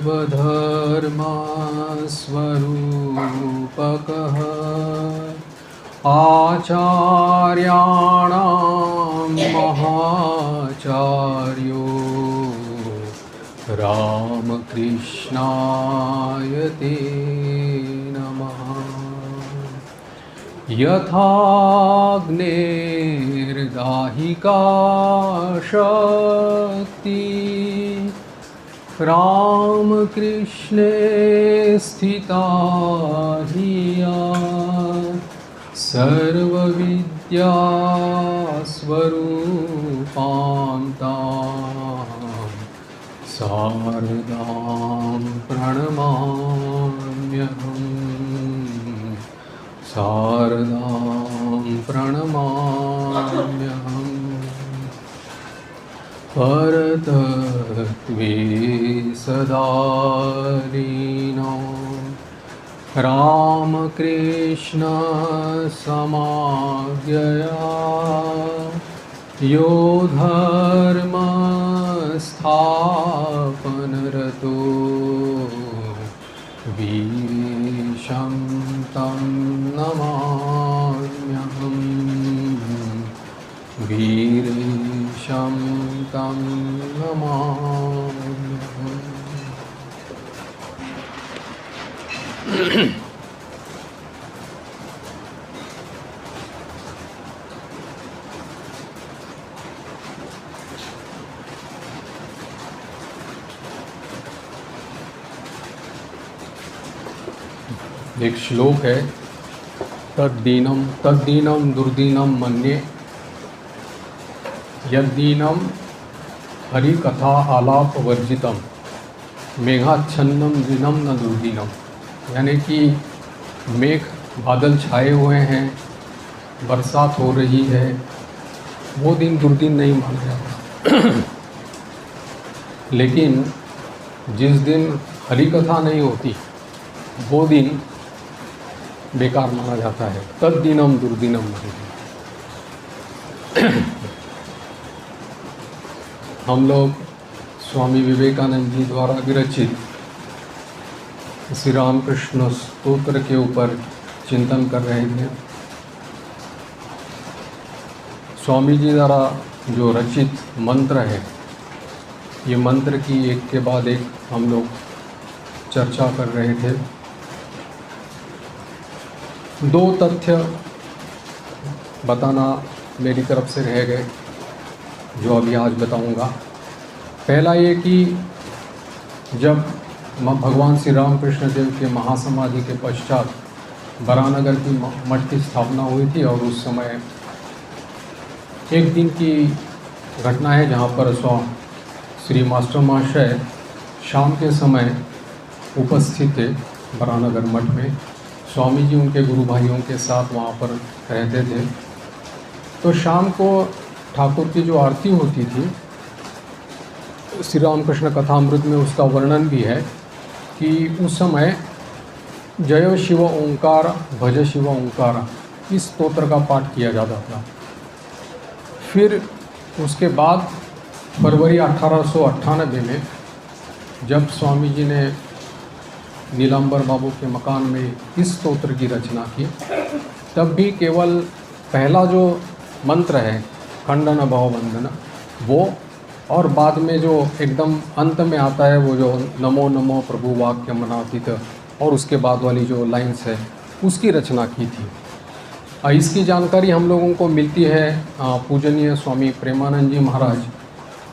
सर्वधर्मस्वरूपकः आचार्याणां महाचार्यो रामकृष्णाय ते नमः। यथाग्नेर्दाहिका शक्ति रामकृष्णे स्थिता धिया सर्वविद्यास्वरूपां तां शारदां प्रणमाम्यहम्। शारदां प्रणमाम्यहम्। परतत्त्वे सदा लीनो रामकृष्ण समाज्ञया यो धर्म स्थापनरतो वीरेशं तं नमाम्यहम्। वीरेशं तं नमाम्यहम्। एक श्लोक है, तद्दीनम तद्दीनम दुर्दीनम मन्ये यद्दीनम हरिकथा आलाप वर्जितम मेघाच्छन्नम दिनम न दुर्दीनम। यानी कि मेघ बादल छाए हुए हैं, बरसात हो रही है, वो दिन दुर्दिन नहीं माना जाता। लेकिन जिस दिन हरिकथा नहीं होती वो दिन बेकार माना जाता है। तद्दीनम दुर्दिनम माना। हम लोग स्वामी विवेकानंद जी द्वारा विरचित श्री रामकृष्ण स्तोत्र के ऊपर चिंतन कर रहे थे। स्वामी जी द्वारा जो रचित मंत्र है, ये मंत्र की एक के बाद एक हम लोग चर्चा कर रहे थे। दो तथ्य बताना मेरी तरफ से रह गए, जो अभी आज बताऊंगा। पहला ये कि जब भगवान श्री रामकृष्ण देव के महासमाधि के पश्चात बरानगर की मठ की स्थापना हुई थी, और उस समय एक दिन की घटना है जहाँ पर श्री मास्टर महाशय शाम के समय उपस्थित थे बरानगर मठ में। स्वामी जी उनके गुरु भाइयों के साथ वहाँ पर रहते थे। तो शाम को ठाकुर की जो आरती होती थी, श्री रामकृष्ण कथामृत में उसका वर्णन भी है कि उस समय जय शिव ओंकार भज शिव ओंकार इस स्तोत्र का पाठ किया जाता था। फिर उसके बाद फरवरी 1898 में जब स्वामी जी ने नीलांबर बाबू के मकान में इस स्तोत्र की रचना की, तब भी केवल पहला जो मंत्र है खंडन भाव वंदन वो, और बाद में जो एकदम अंत में आता है वो जो नमो नमो प्रभु वाक्य मनातीत, और उसके बाद वाली जो लाइन्स है उसकी रचना की थी। इसकी जानकारी हम लोगों को मिलती है पूजनीय स्वामी प्रेमानंद जी महाराज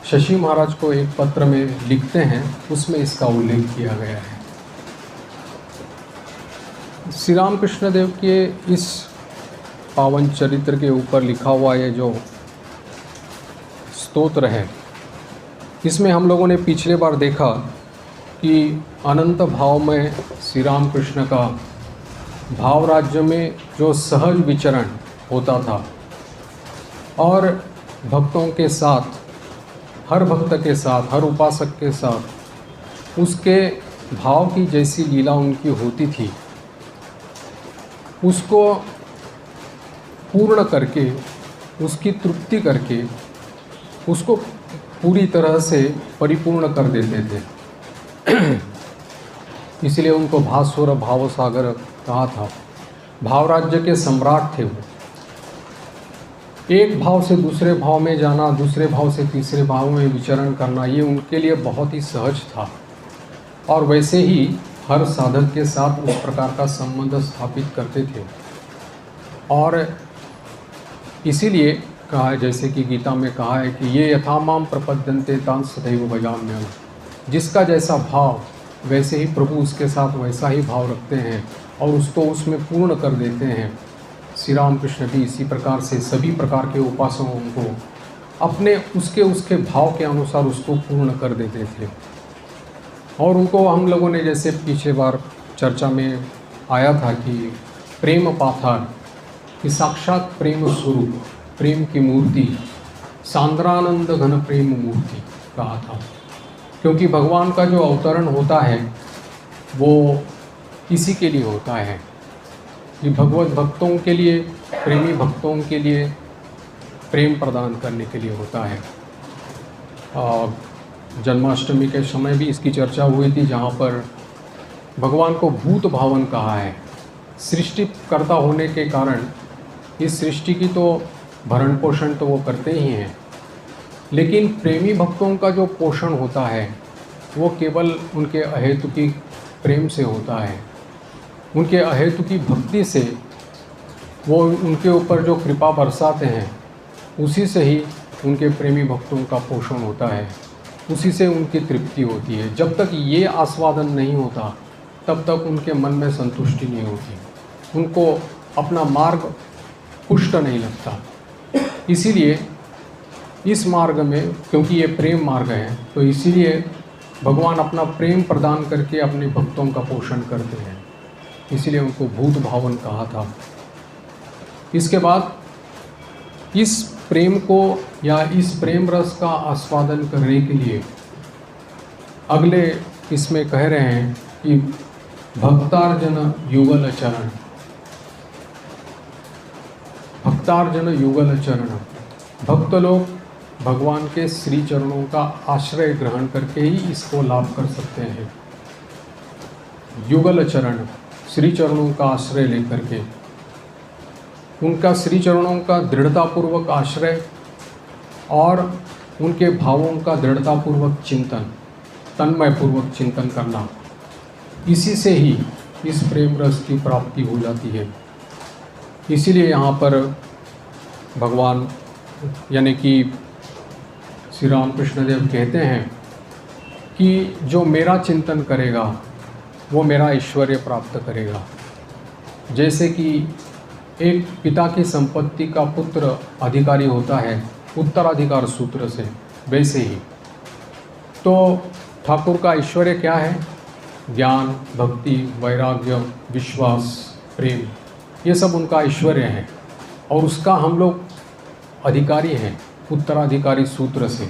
शशि महाराज को एक पत्र में लिखते हैं, उसमें इसका उल्लेख किया गया है। श्री रामकृष्ण देव के इस पावन चरित्र के ऊपर लिखा हुआ ये जो स्तोत्र है, इसमें हम लोगों ने पिछले बार देखा कि अनंत भाव में श्री रामकृष्ण का भाव राज्य में जो सहज विचरण होता था, और भक्तों के साथ, हर भक्त के साथ, हर उपासक के साथ उसके भाव की जैसी लीला उनकी होती थी, उसको पूर्ण करके, उसकी तृप्ति करके, उसको पूरी तरह से परिपूर्ण कर देते थे। इसलिए उनको भास्वर भावसागर कहा था। भाव राज्य के सम्राट थे वो। एक भाव से दूसरे भाव में जाना, दूसरे भाव से तीसरे भाव में विचरण करना, ये उनके लिए बहुत ही सहज था। और वैसे ही हर साधक के साथ उस प्रकार का संबंध स्थापित करते थे। और इसीलिए कहा है, जैसे कि गीता में कहा है कि ये यथा माम प्रपद्यन्ते तां सदैव भजाम्यहम्। जिसका जैसा भाव, वैसे ही प्रभु उसके साथ वैसा ही भाव रखते हैं और उसको उसमें पूर्ण कर देते हैं। श्री राम कृष्ण भी इसी प्रकार से सभी प्रकार के उपासकों को अपने उसके भाव के अनुसार उसको पूर्ण कर देते थे। और उनको हम लोगों ने जैसे पीछे बार चर्चा में आया था कि प्रेम पाथर, कि साक्षात प्रेम स्वरूप, प्रेम की मूर्ति, सांद्रानंद घन प्रेम मूर्ति कहा था। क्योंकि भगवान का जो अवतरण होता है वो इसी के लिए होता है कि भगवत भक्तों के लिए, प्रेमी भक्तों के लिए प्रेम प्रदान करने के लिए होता है। जन्माष्टमी के समय भी इसकी चर्चा हुई थी, जहाँ पर भगवान को भूत भावन कहा है। सृष्टिकर्ता होने के कारण इस सृष्टि की तो भरण पोषण तो वो करते ही हैं, लेकिन प्रेमी भक्तों का जो पोषण होता है वो केवल उनके अहेतुकी प्रेम से होता है। उनके अहेतुकी भक्ति से वो उनके ऊपर जो कृपा बरसाते हैं, उसी से ही उनके प्रेमी भक्तों का पोषण होता है, उसी से उनकी तृप्ति होती है। जब तक ये आस्वादन नहीं होता तब तक उनके मन में संतुष्टि नहीं होती, उनको अपना मार्ग पुष्ट नहीं लगता। इसीलिए इस मार्ग में, क्योंकि ये प्रेम मार्ग है, तो इसीलिए भगवान अपना प्रेम प्रदान करके अपने भक्तों का पोषण करते हैं। इसीलिए उनको भूत भावन कहा था। इसके बाद इस प्रेम को या इस प्रेम रस का आस्वादन करने के लिए अगले इसमें कह रहे हैं कि भक्तार्जन युगल चरण, भक्तार्जन युगल चरण, भक्त लोग भगवान के श्री चरणों का आश्रय ग्रहण करके ही इसको लाभ कर सकते हैं। युगल चरण, श्री चरणों का आश्रय लेकर के, उनका श्री चरणों का दृढ़तापूर्वक आश्रय और उनके भावों का दृढ़तापूर्वक चिंतन, तन्मयपूर्वक चिंतन करना, इसी से ही इस प्रेम रस की प्राप्ति हो जाती है। इसीलिए यहाँ पर भगवान यानी कि श्री रामकृष्ण देव कहते हैं कि जो मेरा चिंतन करेगा वो मेरा ऐश्वर्य प्राप्त करेगा। जैसे कि एक पिता की संपत्ति का पुत्र अधिकारी होता है उत्तराधिकार सूत्र से, वैसे ही तो ठाकुर का ऐश्वर्य क्या है? ज्ञान, भक्ति, वैराग्य, विश्वास, प्रेम, ये सब उनका ऐश्वर्य है और उसका हम लोग अधिकारी हैं उत्तराधिकारी सूत्र से।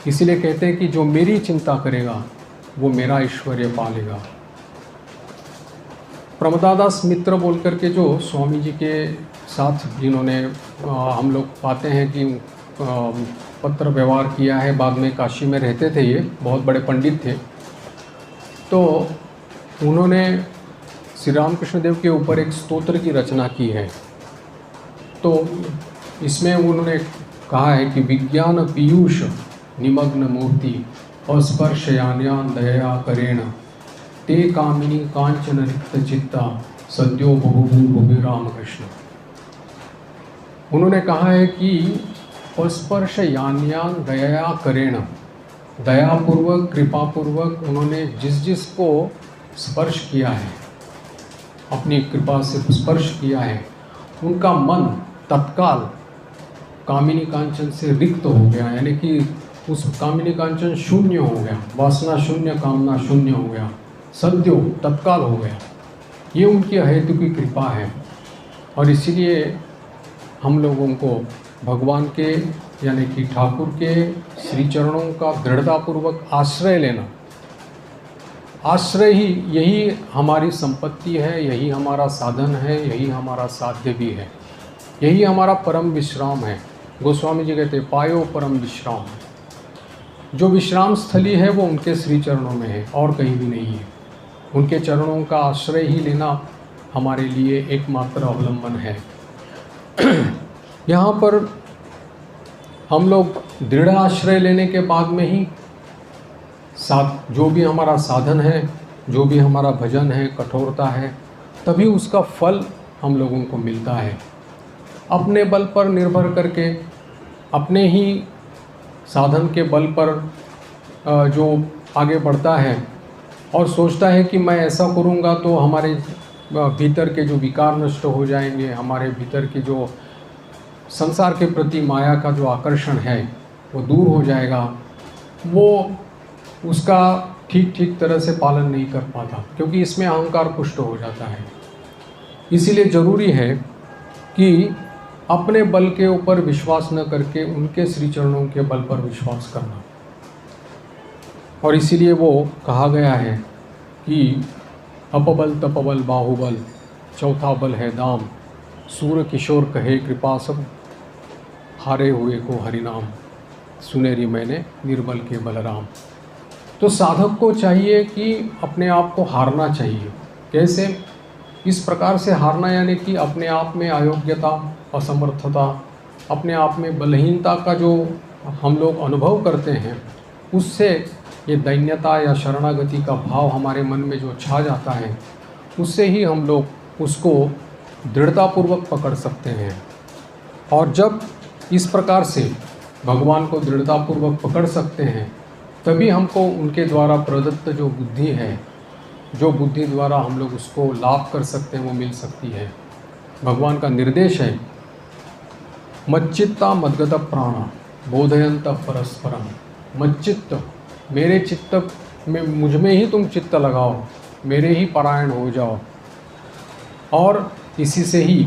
इसीलिए कहते हैं कि जो मेरी चिंता करेगा वो मेरा ऐश्वर्य पालेगा। प्रमदादास मित्र बोल करके जो स्वामी जी के साथ जिन्होंने हम लोग पाते हैं कि पत्र व्यवहार किया है, बाद में काशी में रहते थे, ये बहुत बड़े पंडित थे। तो उन्होंने श्री रामकृष्ण देव के ऊपर एक स्तोत्र की रचना की है। तो इसमें उन्होंने कहा है कि विज्ञान पीयूष निमग्न मूर्ति अस्पर्शयान्यान दया करेण ते कामिनी कांचन रिक्त चित्ता सद्यो बहुभूभुवि रामकृष्ण। उन्होंने कहा है कि अस्पर्शयान्यान दया करेण, दयापूर्वक कृपापूर्वक उन्होंने जिस को स्पर्श किया है, अपनी कृपा से स्पर्श किया है, उनका मन तत्काल कामिनी कांचन से रिक्त हो गया, यानी कि उस कामिनी कांचन शून्य हो गया, वासना शून्य, कामना शून्य हो गया, सद्यो तत्काल हो गया। ये उनकी अहेतु की कृपा है। और इसीलिए हम लोगों को भगवान के यानी कि ठाकुर के श्री चरणों का दृढ़तापूर्वक आश्रय लेना, आश्रय ही यही हमारी संपत्ति है, यही हमारा साधन है, यही हमारा साध्य भी है, यही हमारा परम विश्राम है। गोस्वामी जी कहते पायो परम विश्राम, जो विश्राम स्थली है वो उनके श्री चरणों में है और कहीं भी नहीं है। उनके चरणों का आश्रय ही लेना हमारे लिए एकमात्र अवलंबन है। यहाँ पर हम लोग दृढ़ आश्रय लेने के बाद में ही जो भी हमारा साधन है, जो भी हमारा भजन है, कठोरता है, तभी उसका फल हम लोगों को मिलता है। अपने बल पर निर्भर करके, अपने ही साधन के बल पर जो आगे बढ़ता है और सोचता है कि मैं ऐसा करूँगा तो हमारे भीतर के जो विकार नष्ट हो जाएंगे, हमारे भीतर के जो संसार के प्रति माया का जो आकर्षण है वो दूर हो जाएगा, वो उसका ठीक तरह से पालन नहीं कर पाता, क्योंकि इसमें अहंकार पुष्ट हो जाता है। इसीलिए ज़रूरी है कि अपने बल के ऊपर विश्वास न करके उनके श्री चरणों के बल पर विश्वास करना। और इसीलिए वो कहा गया है कि अपबल तपबल बाहुबल, चौथा बल है दाम, सूर्य किशोर कहे कृपा सब, हारे हुए को हरिनाम, सुनेरी मैंने निर्बल के बलराम। तो साधक को चाहिए कि अपने आप को हारना चाहिए। कैसे? इस प्रकार से हारना, यानी कि अपने आप में अयोग्यता, असमर्थता, अपने आप में बलहीनता का जो हम लोग अनुभव करते हैं, उससे ये दैन्यता या शरणागति का भाव हमारे मन में जो छा जाता है, उससे ही हम लोग उसको दृढ़तापूर्वक पकड़ सकते हैं। और जब इस प्रकार से भगवान को दृढ़तापूर्वक पकड़ सकते हैं, तभी हमको उनके द्वारा प्रदत्त जो बुद्धि है, जो बुद्धि द्वारा हम लोग उसको लाभ कर सकते हैं, वो मिल सकती है। भगवान का निर्देश है, मच्चित्ता मद्गत प्राणा बोधयंत परस्परम। मच्चित्त, मेरे चित्त में, मुझ में ही तुम चित्त लगाओ, मेरे ही परायण हो जाओ। और इसी से ही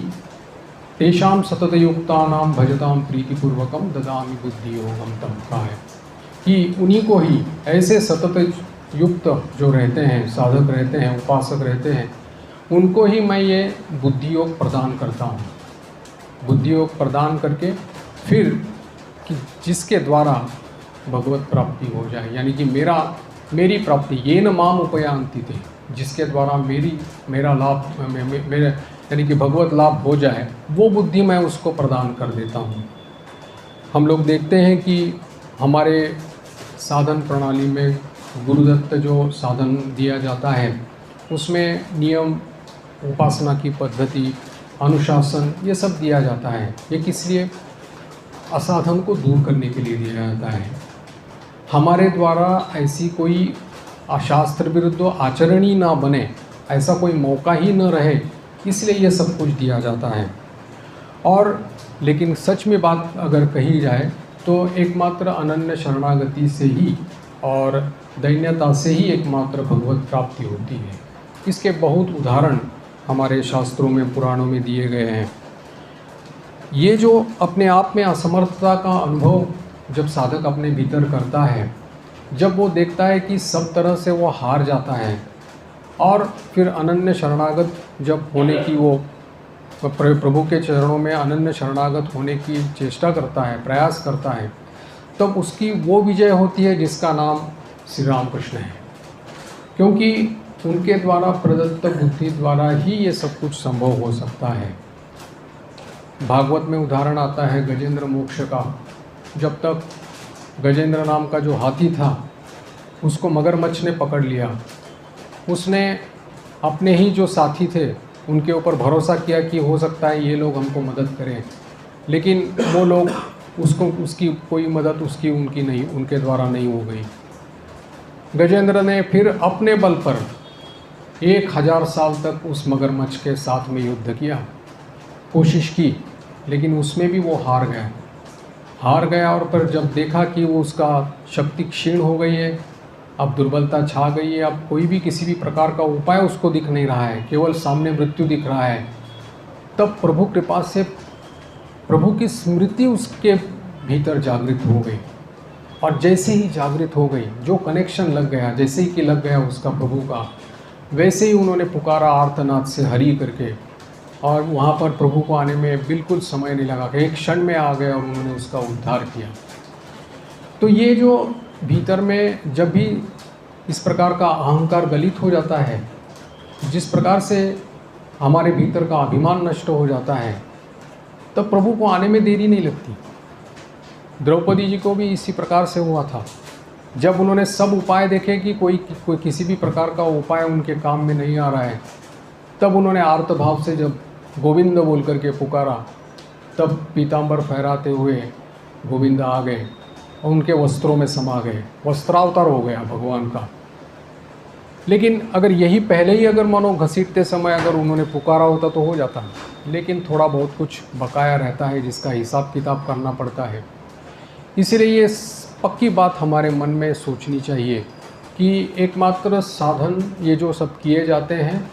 तेषाम सततयुक्तानां भजतां प्रीतिपूर्वकम ददामि बुद्धि योगम तम का है कि उन्हीं को ही, ऐसे सतत युक्त जो रहते हैं, साधक रहते हैं, उपासक रहते हैं, उनको ही मैं ये बुद्धि योग प्रदान करता हूँ। बुद्धि योग प्रदान करके फिर कि जिसके द्वारा भगवत प्राप्ति हो जाए, यानी कि मेरी प्राप्ति, ये न माम उपयांति थे, जिसके द्वारा मेरा लाभ, मेरे यानी कि भगवत लाभ हो जाए, वो बुद्धि मैं उसको प्रदान कर देता हूँ। हम लोग देखते हैं कि हमारे साधन प्रणाली में गुरुदत्त जो साधन दिया जाता है, उसमें नियम, उपासना की पद्धति, अनुशासन, ये सब दिया जाता है। ये किस लिए? असाधन को दूर करने के लिए दिया जाता है। हमारे द्वारा ऐसी कोई अशास्त्र विरुद्ध आचरण ही ना बने, ऐसा कोई मौका ही न रहे, इसलिए ये सब कुछ दिया जाता है। और लेकिन सच में बात अगर कही जाए तो एकमात्र अनन्य शरणागति से ही और दैन्यता से ही एकमात्र भगवत प्राप्ति होती है। इसके बहुत उदाहरण हमारे शास्त्रों में, पुराणों में दिए गए हैं। ये जो अपने आप में असमर्थता का अनुभव जब साधक अपने भीतर करता है, जब वो देखता है कि सब तरह से वो हार जाता है, और फिर अनन्य शरणागत जब होने की, वो प्रभु के चरणों में अनन्य शरणागत होने की चेष्टा करता है, प्रयास करता है, तब उसकी वो विजय होती है जिसका नाम श्री रामकृष्ण है। क्योंकि उनके द्वारा प्रदत्त बुद्धि द्वारा ही ये सब कुछ संभव हो सकता है। भागवत में उदाहरण आता है गजेंद्र मोक्ष का। जब तक गजेंद्र नाम का जो हाथी था, उसको मगरमच्छ ने पकड़ लिया, उसने अपने ही जो साथी थे उनके ऊपर भरोसा किया कि हो सकता है ये लोग हमको मदद करें, लेकिन वो लोग उसकी कोई मदद उनके द्वारा नहीं हो गई। गजेंद्र ने फिर अपने बल पर 1000 साल तक उस मगरमच्छ के साथ में युद्ध किया, कोशिश की, लेकिन उसमें भी वो हार गया। और पर जब देखा कि वो उसका शक्ति क्षीण हो गई है, अब दुर्बलता छा गई है, अब कोई भी किसी भी प्रकार का उपाय उसको दिख नहीं रहा है, केवल सामने मृत्यु दिख रहा है, तब प्रभु कृपा से प्रभु की स्मृति उसके भीतर जागृत हो गई। और जैसे ही जागृत हो गई, जो कनेक्शन लग गया, जैसे ही कि लग गया उसका प्रभु का, वैसे ही उन्होंने पुकारा आर्तनाद से हरि करके, और वहाँ पर प्रभु को आने में बिल्कुल समय नहीं लगा, एक क्षण में आ गए और उन्होंने उसका उद्धार किया। तो ये जो भीतर में जब भी इस प्रकार का अहंकार गलित हो जाता है, जिस प्रकार से हमारे भीतर का अभिमान नष्ट हो जाता है, तब प्रभु को आने में देरी नहीं लगती। द्रौपदी जी को भी इसी प्रकार से हुआ था। जब उन्होंने सब उपाय देखे कि कोई किसी भी प्रकार का उपाय उनके काम में नहीं आ रहा है, तब उन्होंने आर्त भाव से जब गोविंद बोल करके पुकारा, तब पीताम्बर फहराते हुए गोविंद आ गए और उनके वस्त्रों में समा गए। वस्त्रावतार हो गया भगवान का। लेकिन अगर यही पहले ही अगर मानो घसीटते समय अगर उन्होंने पुकारा होता तो हो जाता, लेकिन थोड़ा बहुत कुछ बकाया रहता है जिसका हिसाब किताब करना पड़ता है। इसलिए ये पक्की बात हमारे मन में सोचनी चाहिए कि एकमात्र साधन ये जो सब किए जाते हैं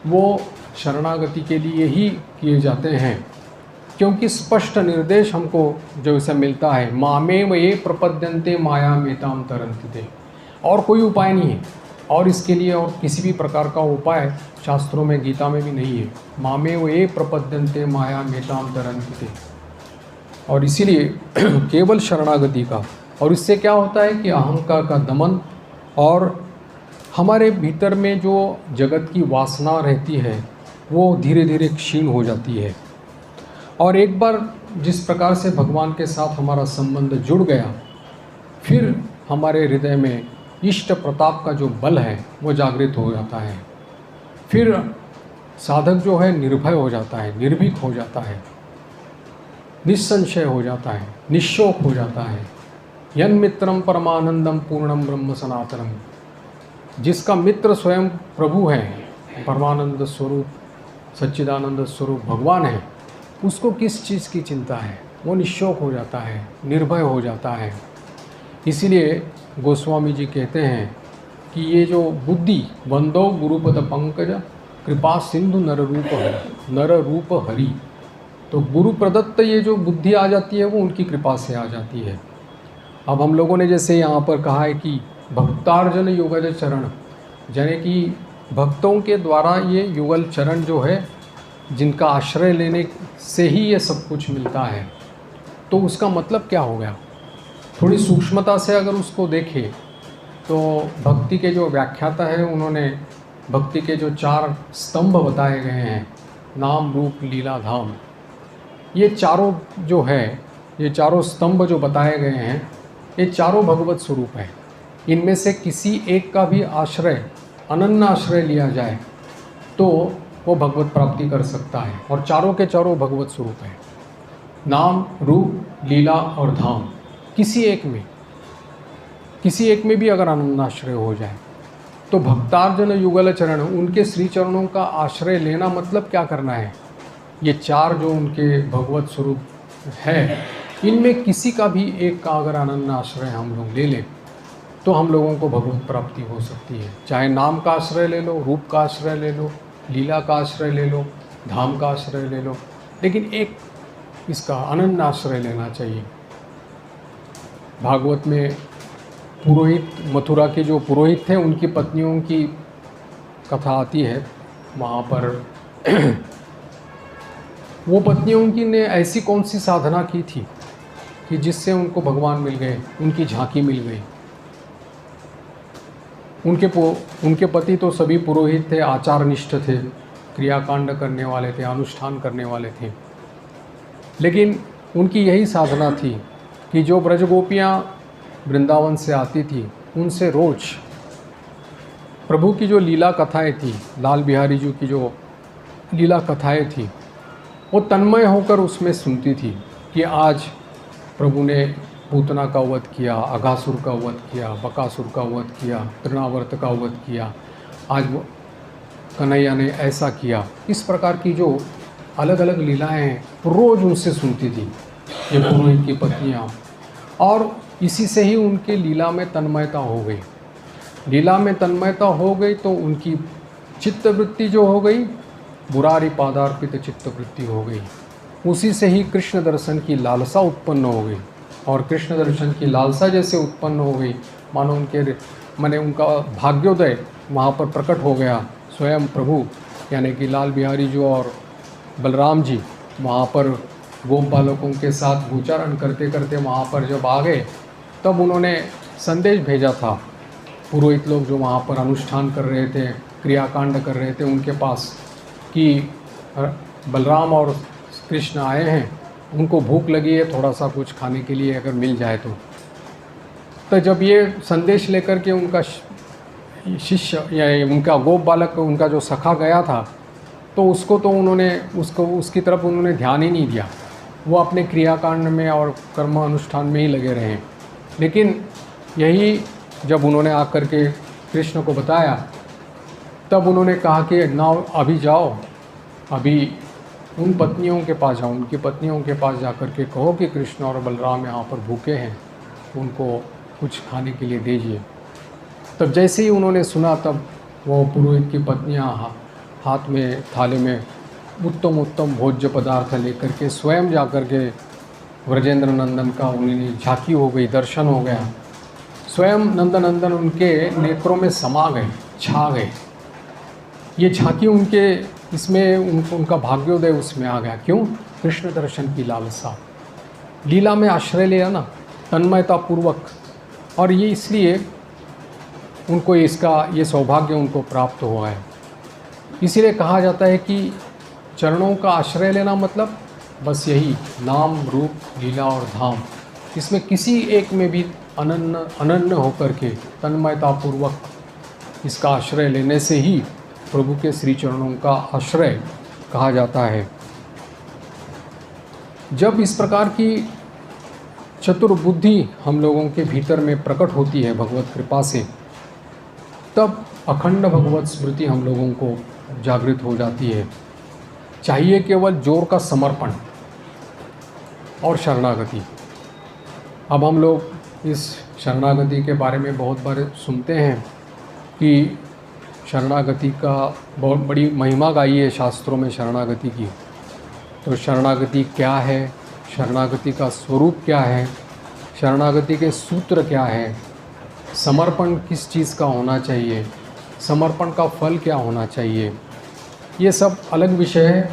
वो शरणागति के लिए ही किए जाते हैं, क्योंकि स्पष्ट निर्देश हमको जो इसे मिलता है, मामेव ये प्रपद्यन्ते माया मेताम तरन्ति, और कोई उपाय नहीं है। और इसके लिए और किसी भी प्रकार का उपाय शास्त्रों में, गीता में भी नहीं है। मामेव ये प्रपद्यन्ते माया मेताम तरन्ति। और इसीलिए केवल शरणागति का, और इससे क्या होता है कि अहंकार का दमन और हमारे भीतर में जो जगत की वासना रहती है वो धीरे धीरे क्षीण हो जाती है। और एक बार जिस प्रकार से भगवान के साथ हमारा संबंध जुड़ गया, फिर हमारे हृदय में इष्ट प्रताप का जो बल है वो जागृत हो जाता है। फिर साधक जो है निर्भय हो जाता है, निर्भीक हो जाता है, निस्संशय हो जाता है, निश्शोक हो जाता है। यन मित्रम परमानंदम पूर्णम ब्रह्म सनातनम, जिसका मित्र स्वयं प्रभु है, परमानंद स्वरूप सच्चिदानंद स्वरूप भगवान है, उसको किस चीज़ की चिंता है? वो निश्शोक हो जाता है, निर्भय हो जाता है। इसीलिए गोस्वामी जी कहते हैं कि ये जो बुद्धि वंदो गुरुपद पंकज कृपा सिंधु नर रूप हरि, तो गुरु प्रदत्त ये जो बुद्धि आ जाती है वो उनकी कृपा से आ जाती है। अब हम लोगों ने जैसे यहाँ पर कहा है कि भक्तार्जन युगल चरण, यानी कि भक्तों के द्वारा ये युगल चरण जो है, जिनका आश्रय लेने से ही ये सब कुछ मिलता है, तो उसका मतलब क्या हो गया? थोड़ी सूक्ष्मता से अगर उसको देखें तो भक्ति के जो व्याख्याता है उन्होंने भक्ति के जो 4 स्तंभ बताए गए हैं, नाम रूप लीला धाम, ये चारों जो है, ये चारों स्तंभ जो बताए गए हैं, ये चारों भगवत स्वरूप है। इनमें से किसी एक का भी आश्रय, अनन्य आश्रय लिया जाए तो वो भगवत प्राप्ति कर सकता है, और चारों के चारों भगवत स्वरूप है। नाम रूप लीला और धाम, किसी एक में भी अगर अनन्याश्रय हो जाए तो भक्तार्जन युगल चरण, उनके श्री चरणों का आश्रय लेना मतलब क्या करना है? ये 4 जो उनके भगवत स्वरूप है, इनमें किसी का भी एक का अगर अनन्य आश्रय हम लोग ले लें तो हम लोगों को भगवत प्राप्ति हो सकती है। चाहे नाम का आश्रय ले लो, रूप का आश्रय ले लो, लीला का आश्रय ले लो, धाम का आश्रय ले लो, लेकिन एक इसका अनन्य आश्रय लेना चाहिए। भागवत में पुरोहित, मथुरा के जो पुरोहित थे, उनकी पत्नियों की कथा आती है। वहाँ पर वो पत्नियों की ने ऐसी कौन सी साधना की थी कि जिससे उनको भगवान मिल गए, उनकी झांकी मिल गई। उनके पति तो सभी पुरोहित थे, आचारनिष्ठ थे, क्रियाकांड करने वाले थे, अनुष्ठान करने वाले थे, लेकिन उनकी यही साधना थी कि जो ब्रज गोपियाँ वृंदावन से आती थी, उनसे रोज प्रभु की जो लीला कथाएं थी, लाल बिहारी जी की जो लीला कथाएं थी, वो तन्मय होकर उसमें सुनती थी कि आज प्रभु ने पूतना का वध किया, अघासुर का वध किया, बकासुर का वध किया, तृणावर्त का वध किया, आज कन्हैया ने ऐसा किया। इस प्रकार की जो अलग अलग लीलाएं हैं, रोज़ उनसे सुनती थी ये पुरोहित की पत्नियाँ, और इसी से ही उनके लीला में तन्मयता हो गई। लीला में तन्मयता हो गई तो उनकी चित्तवृत्ति जो हो गई, मुरारी पादार्पित चित्तवृत्ति हो गई। उसी से ही कृष्ण दर्शन की लालसा उत्पन्न हो गई, और कृष्ण दर्शन की लालसा जैसे उत्पन्न हो गई, मानो उनका भाग्योदय वहाँ पर प्रकट हो गया। स्वयं प्रभु यानी कि लाल बिहारी जी और बलराम जी वहाँ पर गोप बालकों के साथ गोचारण करते करते वहाँ पर जब आ गए, तब उन्होंने संदेश भेजा था पुरोहित लोग जो वहाँ पर अनुष्ठान कर रहे थे, क्रियाकांड कर रहे थे, उनके पास कि बलराम और कृष्ण आए हैं, उनको भूख लगी है, थोड़ा सा कुछ खाने के लिए अगर मिल जाए तो जब ये संदेश लेकर के उनका शिष्य या उनका गोप बालक, उनका जो सखा गया था, तो उसको तो उन्होंने उसकी तरफ उन्होंने ध्यान ही नहीं दिया। वो अपने क्रियाकांड में और कर्म अनुष्ठान में ही लगे रहे। लेकिन यही जब उन्होंने आकर के कृष्ण को बताया, तब उन्होंने कहा कि ना अभी जाओ, अभी उन पत्नियों के पास जाओ, उनकी पत्नियों के पास जाकर के कहो कि कृष्ण और बलराम यहाँ पर भूखे हैं, उनको कुछ खाने के लिए दीजिए। तब जैसे ही उन्होंने सुना, तब वो पुरोहित की पत्नियाँ हाथ में थाले में उत्तम उत्तम भोज्य पदार्थ लेकर के स्वयं जाकर के व्रजेंद्र नंदन का उन्हें झांकी हो गई, दर्शन हो गया। स्वयं नंदनंदन उनके नेत्रों में समा गए, छा गए। ये झांकी उनके इसमें उनका भाग्योदय उसमें आ गया। क्यों? कृष्ण दर्शन की लालसा, लीला में आश्रय लिया ना, तन्मयता पूर्वक। और ये इसलिए उनको ये सौभाग्य उनको प्राप्त हुआ है। इसीलिए कहा जाता है कि चरणों का आश्रय लेना मतलब बस यही, नाम रूप लीला और धाम, इसमें किसी एक में भी अनन्य होकर के तन्मयता पूर्वक इसका आश्रय लेने से ही प्रभु के श्री चरणों का आश्रय कहा जाता है। जब इस प्रकार की चतुर्बुद्धि हम लोगों के भीतर में प्रकट होती है भगवत कृपा से, तब अखंड भगवत स्मृति हम लोगों को जागृत हो जाती है। चाहिए केवल जोर का समर्पण और शरणागति। अब हम लोग इस शरणागति के बारे में बहुत बार सुनते हैं कि शरणागति का बहुत बड़ी महिमा गाई है शास्त्रों में शरणागति की। तो शरणागति क्या है, शरणागति का स्वरूप क्या है, शरणागति के सूत्र क्या है, समर्पण किस चीज़ का होना चाहिए, समर्पण का फल क्या होना चाहिए, ये सब अलग विषय है।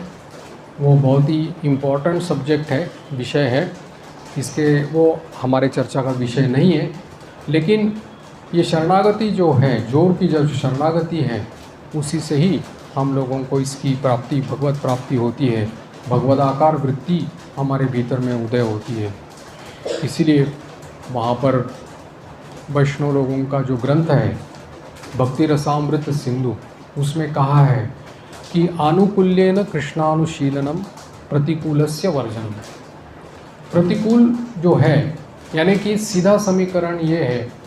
वो बहुत ही इम्पोर्टेंट सब्जेक्ट है, विषय है, इसके वो हमारे चर्चा का विषय नहीं है। लेकिन ये शरणागति जो है, जोर की जो शरणागति है, उसी से ही हम लोगों को इसकी प्राप्ति, भगवत प्राप्ति होती है, भगवदाकार वृत्ति हमारे भीतर में उदय होती है। इसीलिए वहाँ पर वैष्णव लोगों का जो ग्रंथ है भक्ति रसामृत सिंधु, उसमें कहा है कि आनुकूल्येन कृष्णानुशीलनम प्रतिकूलस्य वर्जनम। प्रतिकूल जो है, यानी कि सीधा समीकरण ये है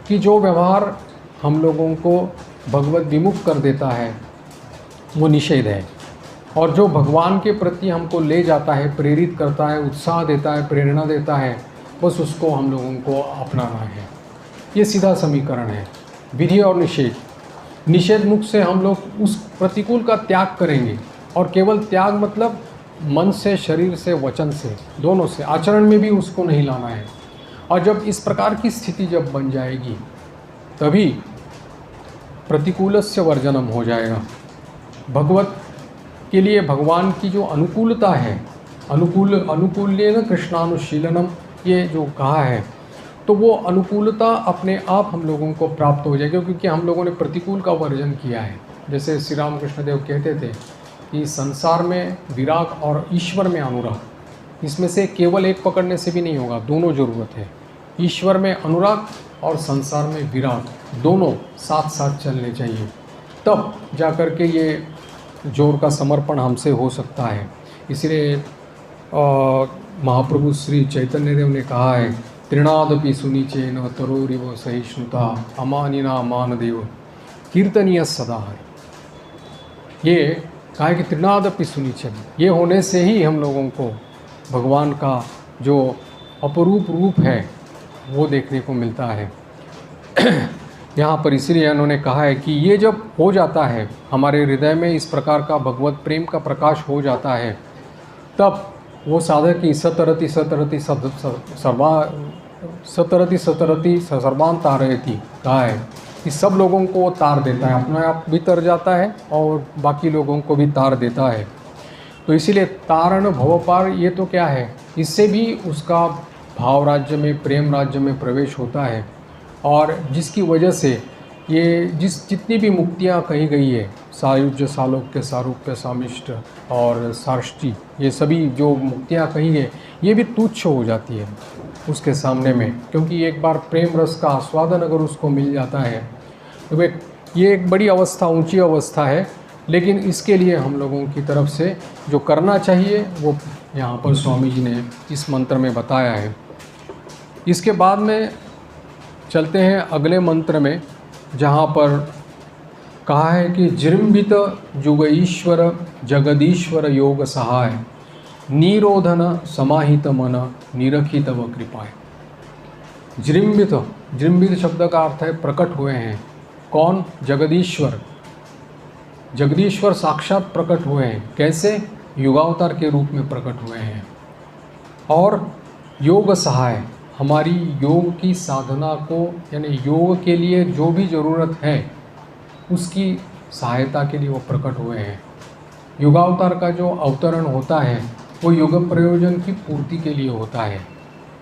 कि जो व्यवहार हम लोगों को भगवत विमुख कर देता है वो निषेध है, और जो भगवान के प्रति हमको ले जाता है, प्रेरित करता है, उत्साह देता है, प्रेरणा देता है, बस उसको हम लोगों को अपनाना है। ये सीधा समीकरण है, विधि और निषेध। निषेध मुख से हम लोग उस प्रतिकूल का त्याग करेंगे, और केवल त्याग मतलब मन से, शरीर से, वचन से, दोनों से, आचरण में भी उसको नहीं लाना है। और जब इस प्रकार की स्थिति जब बन जाएगी, तभी प्रतिकूलस्य वर्जनम हो जाएगा। भगवत के लिए भगवान की जो अनुकूलता है, अनुकूल्येन कृष्णानुशीलनम, ये जो कहा है, तो वो अनुकूलता अपने आप हम लोगों को प्राप्त हो जाएगी, क्योंकि हम लोगों ने प्रतिकूल का वर्जन किया है। जैसे श्री राम कृष्ण देव कहते थे कि संसार में विराग और ईश्वर में अनुराग, इसमें से केवल एक पकड़ने से भी नहीं होगा, दोनों ज़रूरत है। ईश्वर में अनुराग और संसार में विराग, दोनों साथ साथ चलने चाहिए, तब जाकर के ये जोर का समर्पण हमसे हो सकता है। इसलिए महाप्रभु श्री चैतन्य देव ने कहा है, त्रिनादपि सुनीचेन तरोरिव सहिष्णुता अमानिना मानदेव कीर्तनीय सदा हरि। ये कहा है कि त्रिनादपि सुनीचेन, ये होने से ही हम लोगों को भगवान का जो अपरूप रूप है वो देखने को मिलता है। यहाँ पर इसलिए उन्होंने कहा है कि ये जब हो जाता है, हमारे हृदय में इस प्रकार का भगवत प्रेम का प्रकाश हो जाता है, तब वो साधक की सतरति सर्वान तारयति कहा है कि सब लोगों को तार देता है, अपने आप भी तर जाता है और बाकी लोगों को भी तार देता है। तो इसीलिए तारण भवपार, ये तो क्या है, इससे भी उसका भाव राज्य में, प्रेम राज्य में प्रवेश होता है, और जिसकी वजह से ये जितनी भी मुक्तियाँ कही गई है, सायुज्य, सालोक्य, सारूप्य, सामिष्ट और सार्ष्टी, ये सभी जो मुक्तियाँ कही है ये भी तुच्छ हो जाती है उसके सामने में, क्योंकि एक बार प्रेम रस का आस्वादन अगर उसको मिल जाता है तो ये एक बड़ी अवस्था, ऊंची अवस्था है। लेकिन इसके लिए हम लोगों की तरफ से जो करना चाहिए वो यहाँ पर स्वामी जी ने इस मंत्र में बताया है। इसके बाद में चलते हैं अगले मंत्र में, जहाँ पर कहा है कि जृंभित जुगईश्वर जगदीश्वर योग सहाय निरोधन समाहित मन निरखित व कृपाय। जृंभित, जृंभित शब्द का अर्थ है प्रकट हुए हैं। कौन? जगदीश्वर। जगदीश्वर साक्षात प्रकट हुए हैं। कैसे? युगावतार के रूप में प्रकट हुए हैं। और योग सहाय, हमारी योग की साधना को, यानी योग के लिए जो भी ज़रूरत है उसकी सहायता के लिए वो प्रकट हुए हैं। युगावतार का जो अवतरण होता है वो युग प्रयोजन की पूर्ति के लिए होता है।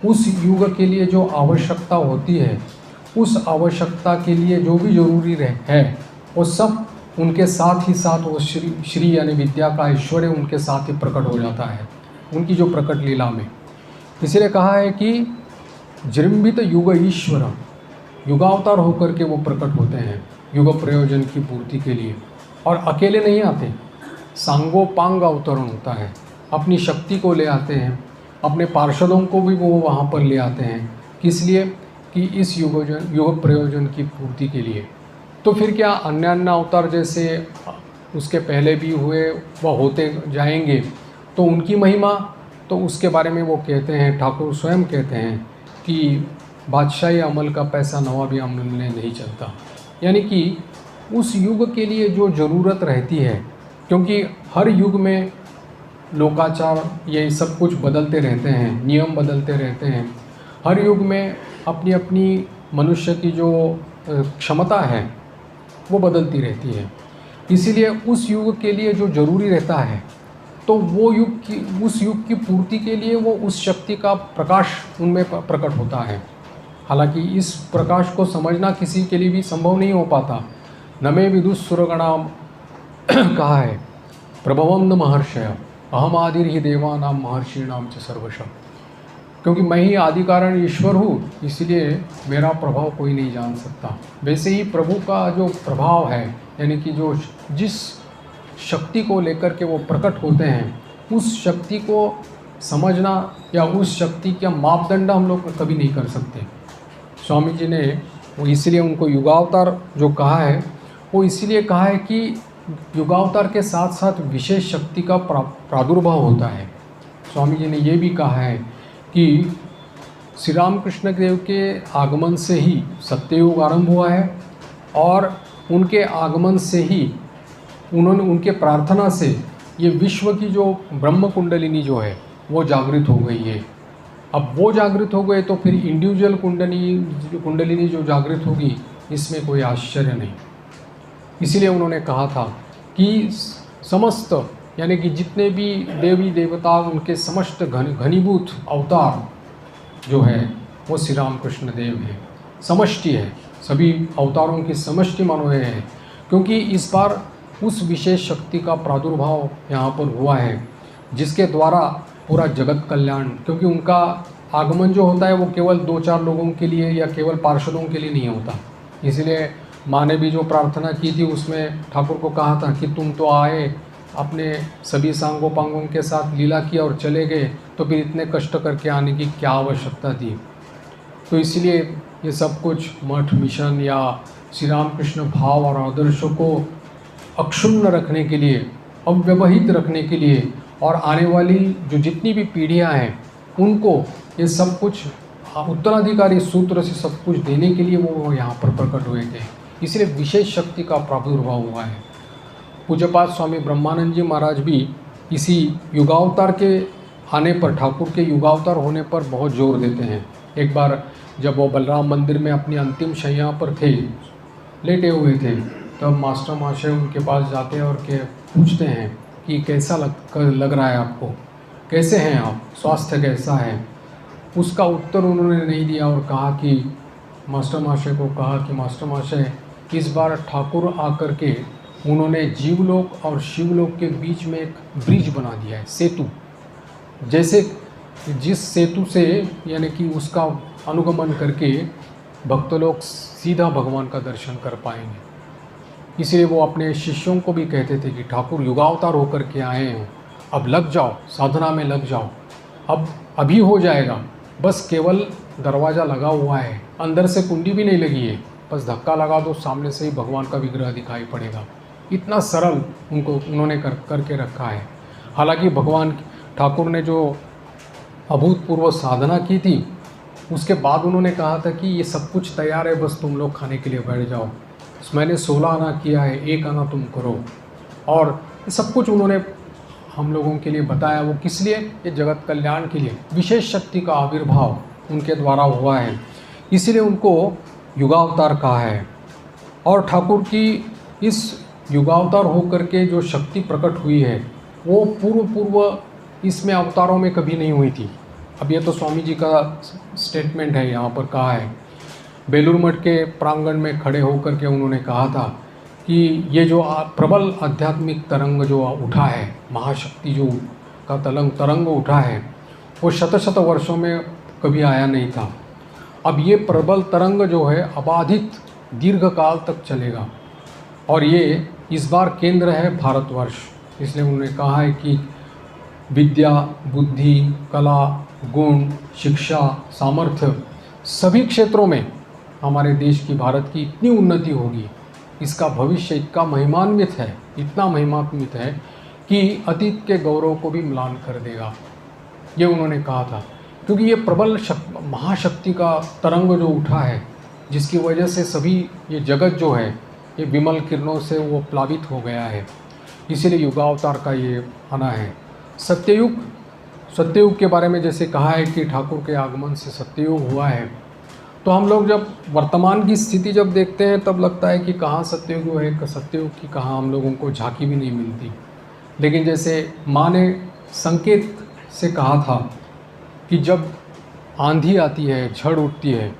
उस युग के लिए जो आवश्यकता होती है, उस आवश्यकता के लिए जो भी जरूरी है वो सब उनके साथ ही साथ वो श्री यानी विद्या का ऐश्वर्य उनके साथ ही प्रकट हो जाता है, उनकी जो प्रकट लीला में। इसलिए कहा है कि जृंभित युग ईश्वर, युगावतार होकर के वो प्रकट होते हैं युग प्रयोजन की पूर्ति के लिए। और अकेले नहीं आते, सांगोपांग अवतरण होता है, अपनी शक्ति को ले आते हैं, अपने पार्षदों को भी वो वहाँ पर ले आते हैं। किस लिए? कि इस युग प्रयोजन की पूर्ति के लिए। तो फिर क्या अन्य अवतार जैसे उसके पहले भी हुए वह होते जाएंगे, तो उनकी महिमा, तो उसके बारे में वो कहते हैं, ठाकुर स्वयं कहते हैं कि बादशाही अमल का पैसा नवा भी अमल में नहीं चलता। यानी कि उस युग के लिए जो ज़रूरत रहती है, क्योंकि हर युग में लोकाचार ये सब कुछ बदलते रहते हैं, नियम बदलते रहते हैं। हर युग में अपनी अपनी मनुष्य की जो क्षमता है वो बदलती रहती है। इसीलिए उस युग के लिए जो ज़रूरी रहता है, तो वो उस युग की पूर्ति के लिए वो उस शक्ति का प्रकाश उनमें प्रकट होता है। हालांकि इस प्रकाश को समझना किसी के लिए भी संभव नहीं हो पाता। नमे विदुस्सुरगणाम कहा है, प्रभवम न महर्षय अहम आदिर ही देवानाम महर्षिणाम च सर्वशः। क्योंकि मैं ही आदि कारण ईश्वर हूँ, इसलिए मेरा प्रभाव कोई नहीं जान सकता। वैसे ही प्रभु का जो प्रभाव है, यानी कि जो जिस शक्ति को लेकर के वो प्रकट होते हैं, उस शक्ति को समझना या उस शक्ति का मापदंड हम लोग कभी नहीं कर सकते। स्वामी जी ने वो इसलिए उनको युगावतार जो कहा है, वो इसलिए कहा है कि युगावतार के साथ साथ विशेष शक्ति का प्रादुर्भाव होता है। स्वामी जी ने ये भी कहा है कि श्री रामकृष्ण देव के आगमन से ही सत्ययुग आरंभ हुआ है, और उनके आगमन से ही उनके प्रार्थना से ये विश्व की जो ब्रह्म कुंडलिनी जो है वो जागृत हो गई है। अब वो जागृत हो गए तो फिर इंडिविजुअल कुंडलिनी जो जागृत होगी, इसमें कोई आश्चर्य नहीं। इसीलिए उन्होंने कहा था कि समस्त, यानी कि जितने भी देवी देवता, उनके समस्त घनीभूत अवतार जो है वो श्री रामकृष्ण देव है, समष्टि है, सभी अवतारों की समष्टि मानो है। क्योंकि इस बार उस विशेष शक्ति का प्रादुर्भाव यहाँ पर हुआ है, जिसके द्वारा पूरा जगत कल्याण, क्योंकि उनका आगमन जो होता है वो केवल 2-4 लोगों के लिए या केवल पार्षदों के लिए नहीं होता। इसलिए माँ ने भी जो प्रार्थना की थी उसमें ठाकुर को कहा था कि तुम तो आए, अपने सभी सांगोपांगों के साथ लीला किया और चले गए, तो फिर इतने कष्ट करके आने की क्या आवश्यकता थी। तो इसलिए ये सब कुछ मठ मिशन या श्री रामकृष्ण भाव और आदर्शों को अक्षुण्ण रखने के लिए, अव्यवहित रखने के लिए, और आने वाली जो जितनी भी पीढ़ियां हैं उनको ये सब कुछ उत्तराधिकारी सूत्र से सब कुछ देने के लिए वो यहाँ पर प्रकट हुए थे। इसलिए विशेष शक्ति का प्रादुर्भाव हुआ है। पूज्यपाद स्वामी ब्रह्मानंद जी महाराज भी इसी युगावतार के आने पर, ठाकुर के युगावतार होने पर बहुत जोर देते हैं। एक बार जब वो बलराम मंदिर में अपनी अंतिम शैया पर थे, लेटे हुए थे, तब मास्टर महाशय उनके पास जाते हैं और पूछते हैं कि कैसा लग रहा है आपको, कैसे हैं आप, स्वास्थ्य कैसा है। उसका उत्तर उन्होंने नहीं दिया और कहा कि मास्टर महाशय को कहा कि मास्टर महाशय इस बार ठाकुर आकर के उन्होंने जीवलोक और शिवलोक के बीच में एक ब्रिज बना दिया है, सेतु। जैसे जिस सेतु से यानी कि उसका अनुगमन करके भक्त लोग सीधा भगवान का दर्शन कर पाएंगे। इसलिए वो अपने शिष्यों को भी कहते थे कि ठाकुर युगावतार होकर के आए हो, अब लग जाओ, साधना में लग जाओ, अब अभी हो जाएगा। बस केवल दरवाज़ा लगा हुआ है, अंदर से कुंडी भी नहीं लगी है, बस धक्का लगा दो, सामने से ही भगवान का विग्रह दिखाई पड़ेगा। इतना सरल उन्होंने करके रखा है। हालांकि भगवान ठाकुर ने जो अभूतपूर्व साधना की थी, उसके बाद उन्होंने कहा था कि ये सब कुछ तैयार है, बस तुम लोग खाने के लिए बैठ जाओ। मैंने 16 आना किया है, 1 आना तुम करो। और सब कुछ उन्होंने हम लोगों के लिए बताया। वो किस लिए? ये जगत कल्याण के लिए। विशेष शक्ति का आविर्भाव उनके द्वारा हुआ है, इसीलिए उनको युगावतार कहा है। और ठाकुर की इस युगावतार होकर के जो शक्ति प्रकट हुई है, वो पूर्व इसमें अवतारों में कभी नहीं हुई थी। अब ये तो स्वामी जी का स्टेटमेंट है, यहाँ पर कहा है। बेलूर मठ के प्रांगण में खड़े होकर के उन्होंने कहा था कि ये जो प्रबल आध्यात्मिक तरंग जो उठा है, महाशक्ति जो का तरंग उठा है, वो शत वर्षों में कभी आया नहीं था। अब ये प्रबल तरंग जो है अबाधित दीर्घ काल तक चलेगा, और ये इस बार केंद्र है भारतवर्ष। इसलिए उन्होंने कहा है कि विद्या, बुद्धि, कला, गुण, शिक्षा, सामर्थ्य, सभी क्षेत्रों में हमारे देश की, भारत की इतनी उन्नति होगी, इसका भविष्य इतना महिमान्वित है, इतना महिमान्वित है कि अतीत के गौरव को भी म्लान कर देगा। ये उन्होंने कहा था, क्योंकि ये प्रबल महाशक्ति का तरंग जो उठा है, जिसकी वजह से सभी ये जगत जो है ये विमल किरणों से वो प्लावित हो गया है। इसीलिए युगावतार का ये आना है। सत्ययुग के बारे में जैसे कहा है कि ठाकुर के आगमन से सत्ययुग हुआ है, तो हम लोग जब वर्तमान की स्थिति जब देखते हैं तब लगता है कि कहाँ सत्ययुग है, सत्ययुग की कहाँ हम लोगों को झांकी भी नहीं मिलती। लेकिन जैसे माँ ने संकेत से कहा था कि जब आंधी आती है, झड़ उठती है,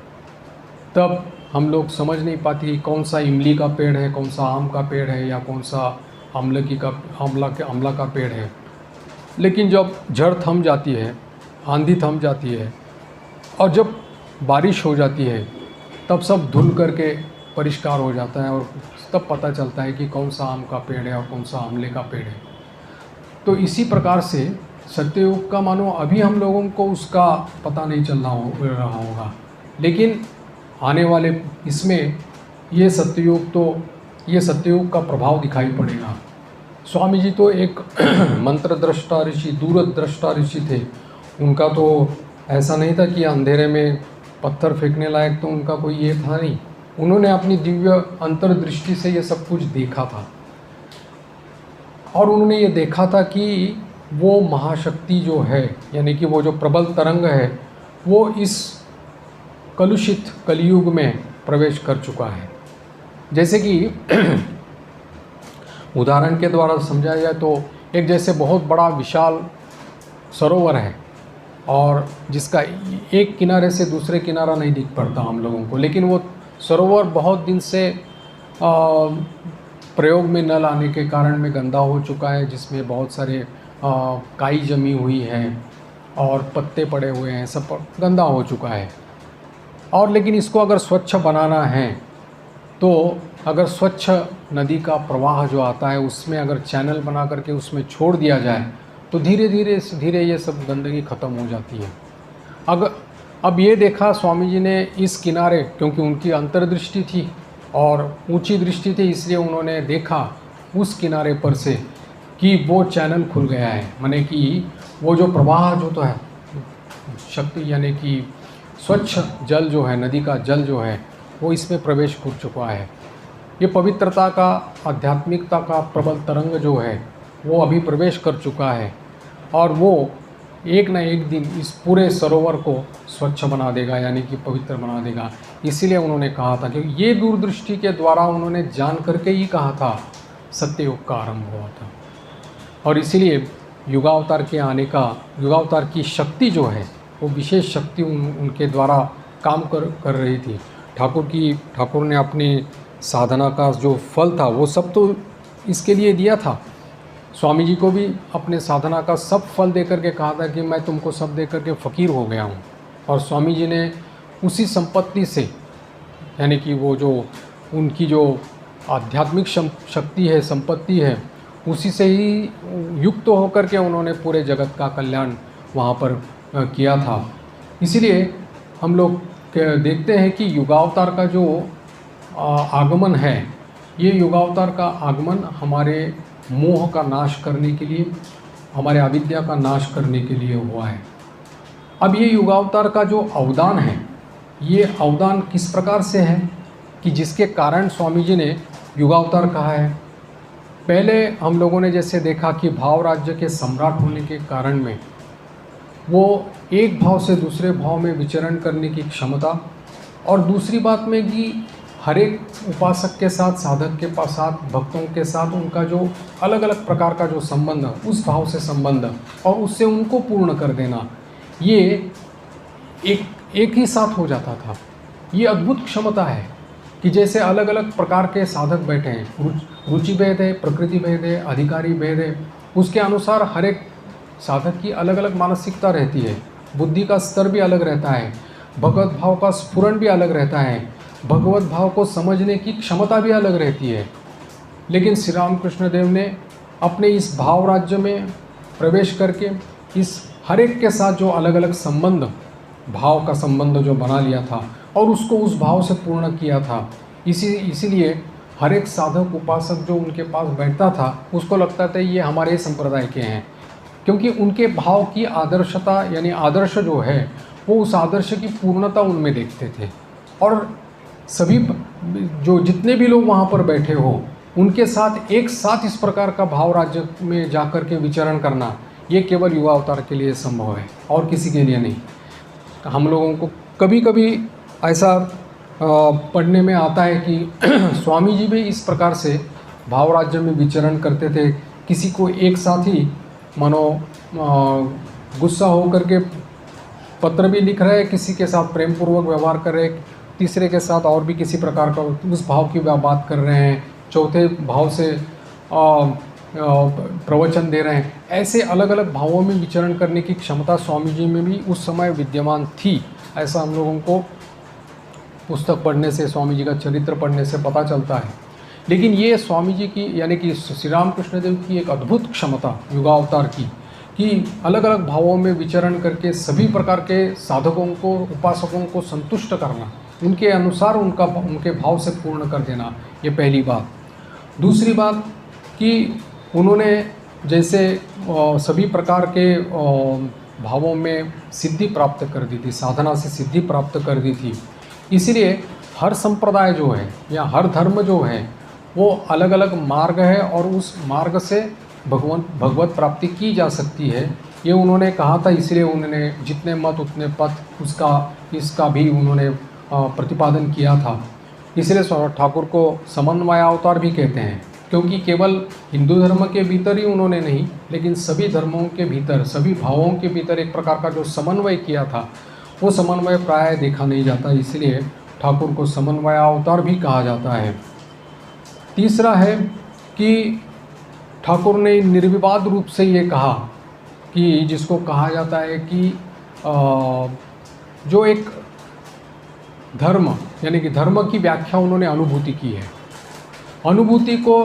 तब हम लोग समझ नहीं पाती कि कौन सा इमली का पेड़ है, कौन सा आम का पेड़ है, या कौन सा आंवला का पेड़ है। लेकिन जब झड़ थम जाती है, आंधी थम जाती है, और जब बारिश हो जाती है, तब सब धुल करके परिष्कार हो जाता है, और तब पता चलता है कि कौन सा आम का पेड़ है और कौन सा आंवले का पेड़ है। तो इसी प्रकार से सत्ययुग का मानो अभी हम लोगों को उसका पता नहीं चल रहा होगा, लेकिन आने वाले इसमें ये सत्ययुग का प्रभाव दिखाई पड़ेगा। स्वामी जी तो एक मंत्र दृष्टा ऋषि, दूरदृष्टा ऋषि थे। उनका तो ऐसा नहीं था कि अंधेरे में पत्थर फेंकने लायक तो उनका कोई ये था नहीं। उन्होंने अपनी दिव्य अंतर्दृष्टि से ये सब कुछ देखा था, और उन्होंने ये देखा था कि वो महाशक्ति जो है, यानी कि वो जो प्रबल तरंग है, वो इस कलुषित कलयुग में प्रवेश कर चुका है। जैसे कि उदाहरण के द्वारा समझाया जाए तो एक जैसे बहुत बड़ा विशाल सरोवर है, और जिसका एक किनारे से दूसरे किनारा नहीं दिख पड़ता हम लोगों को, लेकिन वो सरोवर बहुत दिन से प्रयोग में न लाने के कारण में गंदा हो चुका है, जिसमें बहुत सारे काई जमी हुई है और पत्ते पड़े हुए हैं, सब गंदा हो चुका है। और लेकिन इसको अगर स्वच्छ बनाना है, तो अगर स्वच्छ नदी का प्रवाह जो आता है उसमें अगर चैनल बना करके उसमें छोड़ दिया जाए, तो धीरे धीरे ये सब गंदगी ख़त्म हो जाती है। अब ये देखा स्वामी जी ने इस किनारे, क्योंकि उनकी अंतर्दृष्टि थी और ऊंची दृष्टि थी, इसलिए उन्होंने देखा उस किनारे पर से कि वो चैनल खुल गया है, माने कि वो जो प्रवाह जो तो है शक्ति, यानी कि स्वच्छ जल जो है, नदी का जल जो है, वो इसमें प्रवेश कर चुका है। ये पवित्रता का, आध्यात्मिकता का प्रबल तरंग जो है वो अभी प्रवेश कर चुका है, और वो एक न एक दिन इस पूरे सरोवर को स्वच्छ बना देगा, यानी कि पवित्र बना देगा। इसीलिए उन्होंने कहा था कि ये दूरदृष्टि के द्वारा उन्होंने जान करके ही कहा था सत्ययुग का आरंभ हुआ था। और इसीलिए युगावतार के आने का, युगावतार की शक्ति जो है वो विशेष शक्ति उनके द्वारा काम कर रही थी। ठाकुर ने अपनी साधना का जो फल था वो सब तो इसके लिए दिया था। स्वामी जी को भी अपने साधना का सब फल दे करके कहा था कि मैं तुमको सब दे करके फ़कीर हो गया हूँ। और स्वामी जी ने उसी संपत्ति से, यानी कि वो जो उनकी जो आध्यात्मिक शक्ति है, संपत्ति है, उसी से ही युक्त होकर के उन्होंने पूरे जगत का कल्याण वहाँ पर किया था। इसीलिए हम लोग देखते हैं कि युगावतार का जो आगमन है, ये युगावतार का आगमन हमारे मोह का नाश करने के लिए, हमारे अविद्या का नाश करने के लिए हुआ है। अब ये युगावतार का जो अवदान है, ये अवदान किस प्रकार से है कि जिसके कारण स्वामी जी ने युगावतार कहा है। पहले हम लोगों ने जैसे देखा कि भाव राज्य के सम्राट होने के कारण में वो एक भाव से दूसरे भाव में विचरण करने की क्षमता, और दूसरी बात में कि हर एक उपासक के साथ, साधक के साथ, भक्तों के साथ उनका जो अलग अलग प्रकार का जो संबंध, उस भाव से संबंध और उससे उनको पूर्ण कर देना, ये एक ही साथ हो जाता था। ये अद्भुत क्षमता है कि जैसे अलग अलग प्रकार के साधक बैठे हैं, रुचि भेद है, प्रकृति भेद है, अधिकारी भेद है, उसके अनुसार हर एक साधक की अलग अलग मानसिकता रहती है, बुद्धि का स्तर भी अलग रहता है, भगवत भाव का स्फुरण भी अलग रहता है, भगवत भाव को समझने की क्षमता भी अलग रहती है। लेकिन श्री रामकृष्ण देव ने अपने इस भाव राज्य में प्रवेश करके इस हर एक के साथ जो अलग अलग संबंध, भाव का संबंध जो बना लिया था और उसको उस भाव से पूर्ण किया था। इसीलिए हर एक साधक उपासक जो उनके पास बैठता था उसको लगता था ये हमारे संप्रदाय के हैं, क्योंकि उनके भाव की आदर्शता, यानी आदर्श जो है वो उस आदर्श की पूर्णता उनमें देखते थे। और सभी जो जितने भी लोग वहाँ पर बैठे हो उनके साथ एक साथ इस प्रकार का भाव राज्य में जाकर के विचरण करना, ये केवल युवा अवतार के लिए संभव है और किसी के लिए नहीं। हम लोगों को कभी कभी ऐसा पढ़ने में आता है कि स्वामी जी भी इस प्रकार से भाव राज्य में विचरण करते थे। किसी को एक साथ ही मानो गुस्सा हो करके पत्र भी लिख रहे, किसी के साथ प्रेम पूर्वक व्यवहार कर रहे, तीसरे के साथ और भी किसी प्रकार का उस भाव की बात कर रहे हैं, चौथे भाव से प्रवचन दे रहे हैं। ऐसे अलग अलग भावों में विचरण करने की क्षमता स्वामी जी में भी उस समय विद्यमान थी। ऐसा हम लोगों को पुस्तक पढ़ने से, स्वामी जी का चरित्र पढ़ने से पता चलता है। लेकिन ये स्वामी जी की, यानी कि श्री रामकृष्ण देव की एक अद्भुत क्षमता युगावतार की, कि अलग अलग भावों में विचरण करके सभी प्रकार के साधकों को, उपासकों को संतुष्ट करना, उनके अनुसार उनके भाव से पूर्ण कर देना, ये पहली बात। दूसरी बात कि उन्होंने जैसे सभी प्रकार के भावों में सिद्धि प्राप्त कर दी थी, साधना से सिद्धि प्राप्त कर दी थी। इसीलिए हर संप्रदाय जो है या हर धर्म जो है वो अलग अलग मार्ग है और उस मार्ग से भगवत प्राप्ति की जा सकती है, ये उन्होंने कहा था। इसलिए उन्होंने जितने मत उतने पथ इसका भी उन्होंने प्रतिपादन किया था। इसलिए ठाकुर को समन्वय अवतार भी कहते हैं, क्योंकि केवल हिंदू धर्म के भीतर ही उन्होंने नहीं, लेकिन सभी धर्मों के भीतर, सभी भावों के भीतर एक प्रकार का जो समन्वय किया था, वो समन्वय प्राय देखा नहीं जाता, इसलिए ठाकुर को समन्वय अवतार भी कहा जाता है। तीसरा है कि ठाकुर ने निर्विवाद रूप से ये कहा कि जिसको कहा जाता है कि जो एक धर्म, यानी कि धर्म की व्याख्या उन्होंने अनुभूति की है। अनुभूति को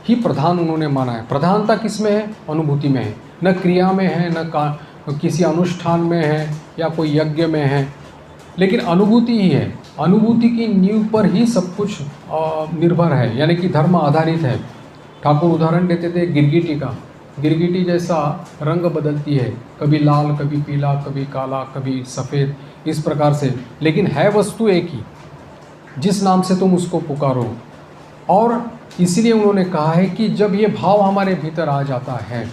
ही प्रधान उन्होंने माना है। प्रधानता किस में है? अनुभूति में है, न क्रिया में है, न किसी अनुष्ठान में है या कोई यज्ञ में है, लेकिन अनुभूति ही है। अनुभूति की नींव पर ही सब कुछ निर्भर है, यानी कि धर्म आधारित है। ठाकुर उदाहरण देते थे गिरगिटी का। गिरगिटी जैसा रंग बदलती है, कभी लाल, कभी पीला, कभी काला, कभी सफ़ेद, इस प्रकार से, लेकिन है वस्तु एक ही, जिस नाम से तुम उसको पुकारो। और इसीलिए उन्होंने कहा है कि जब ये भाव हमारे भीतर आ जाता है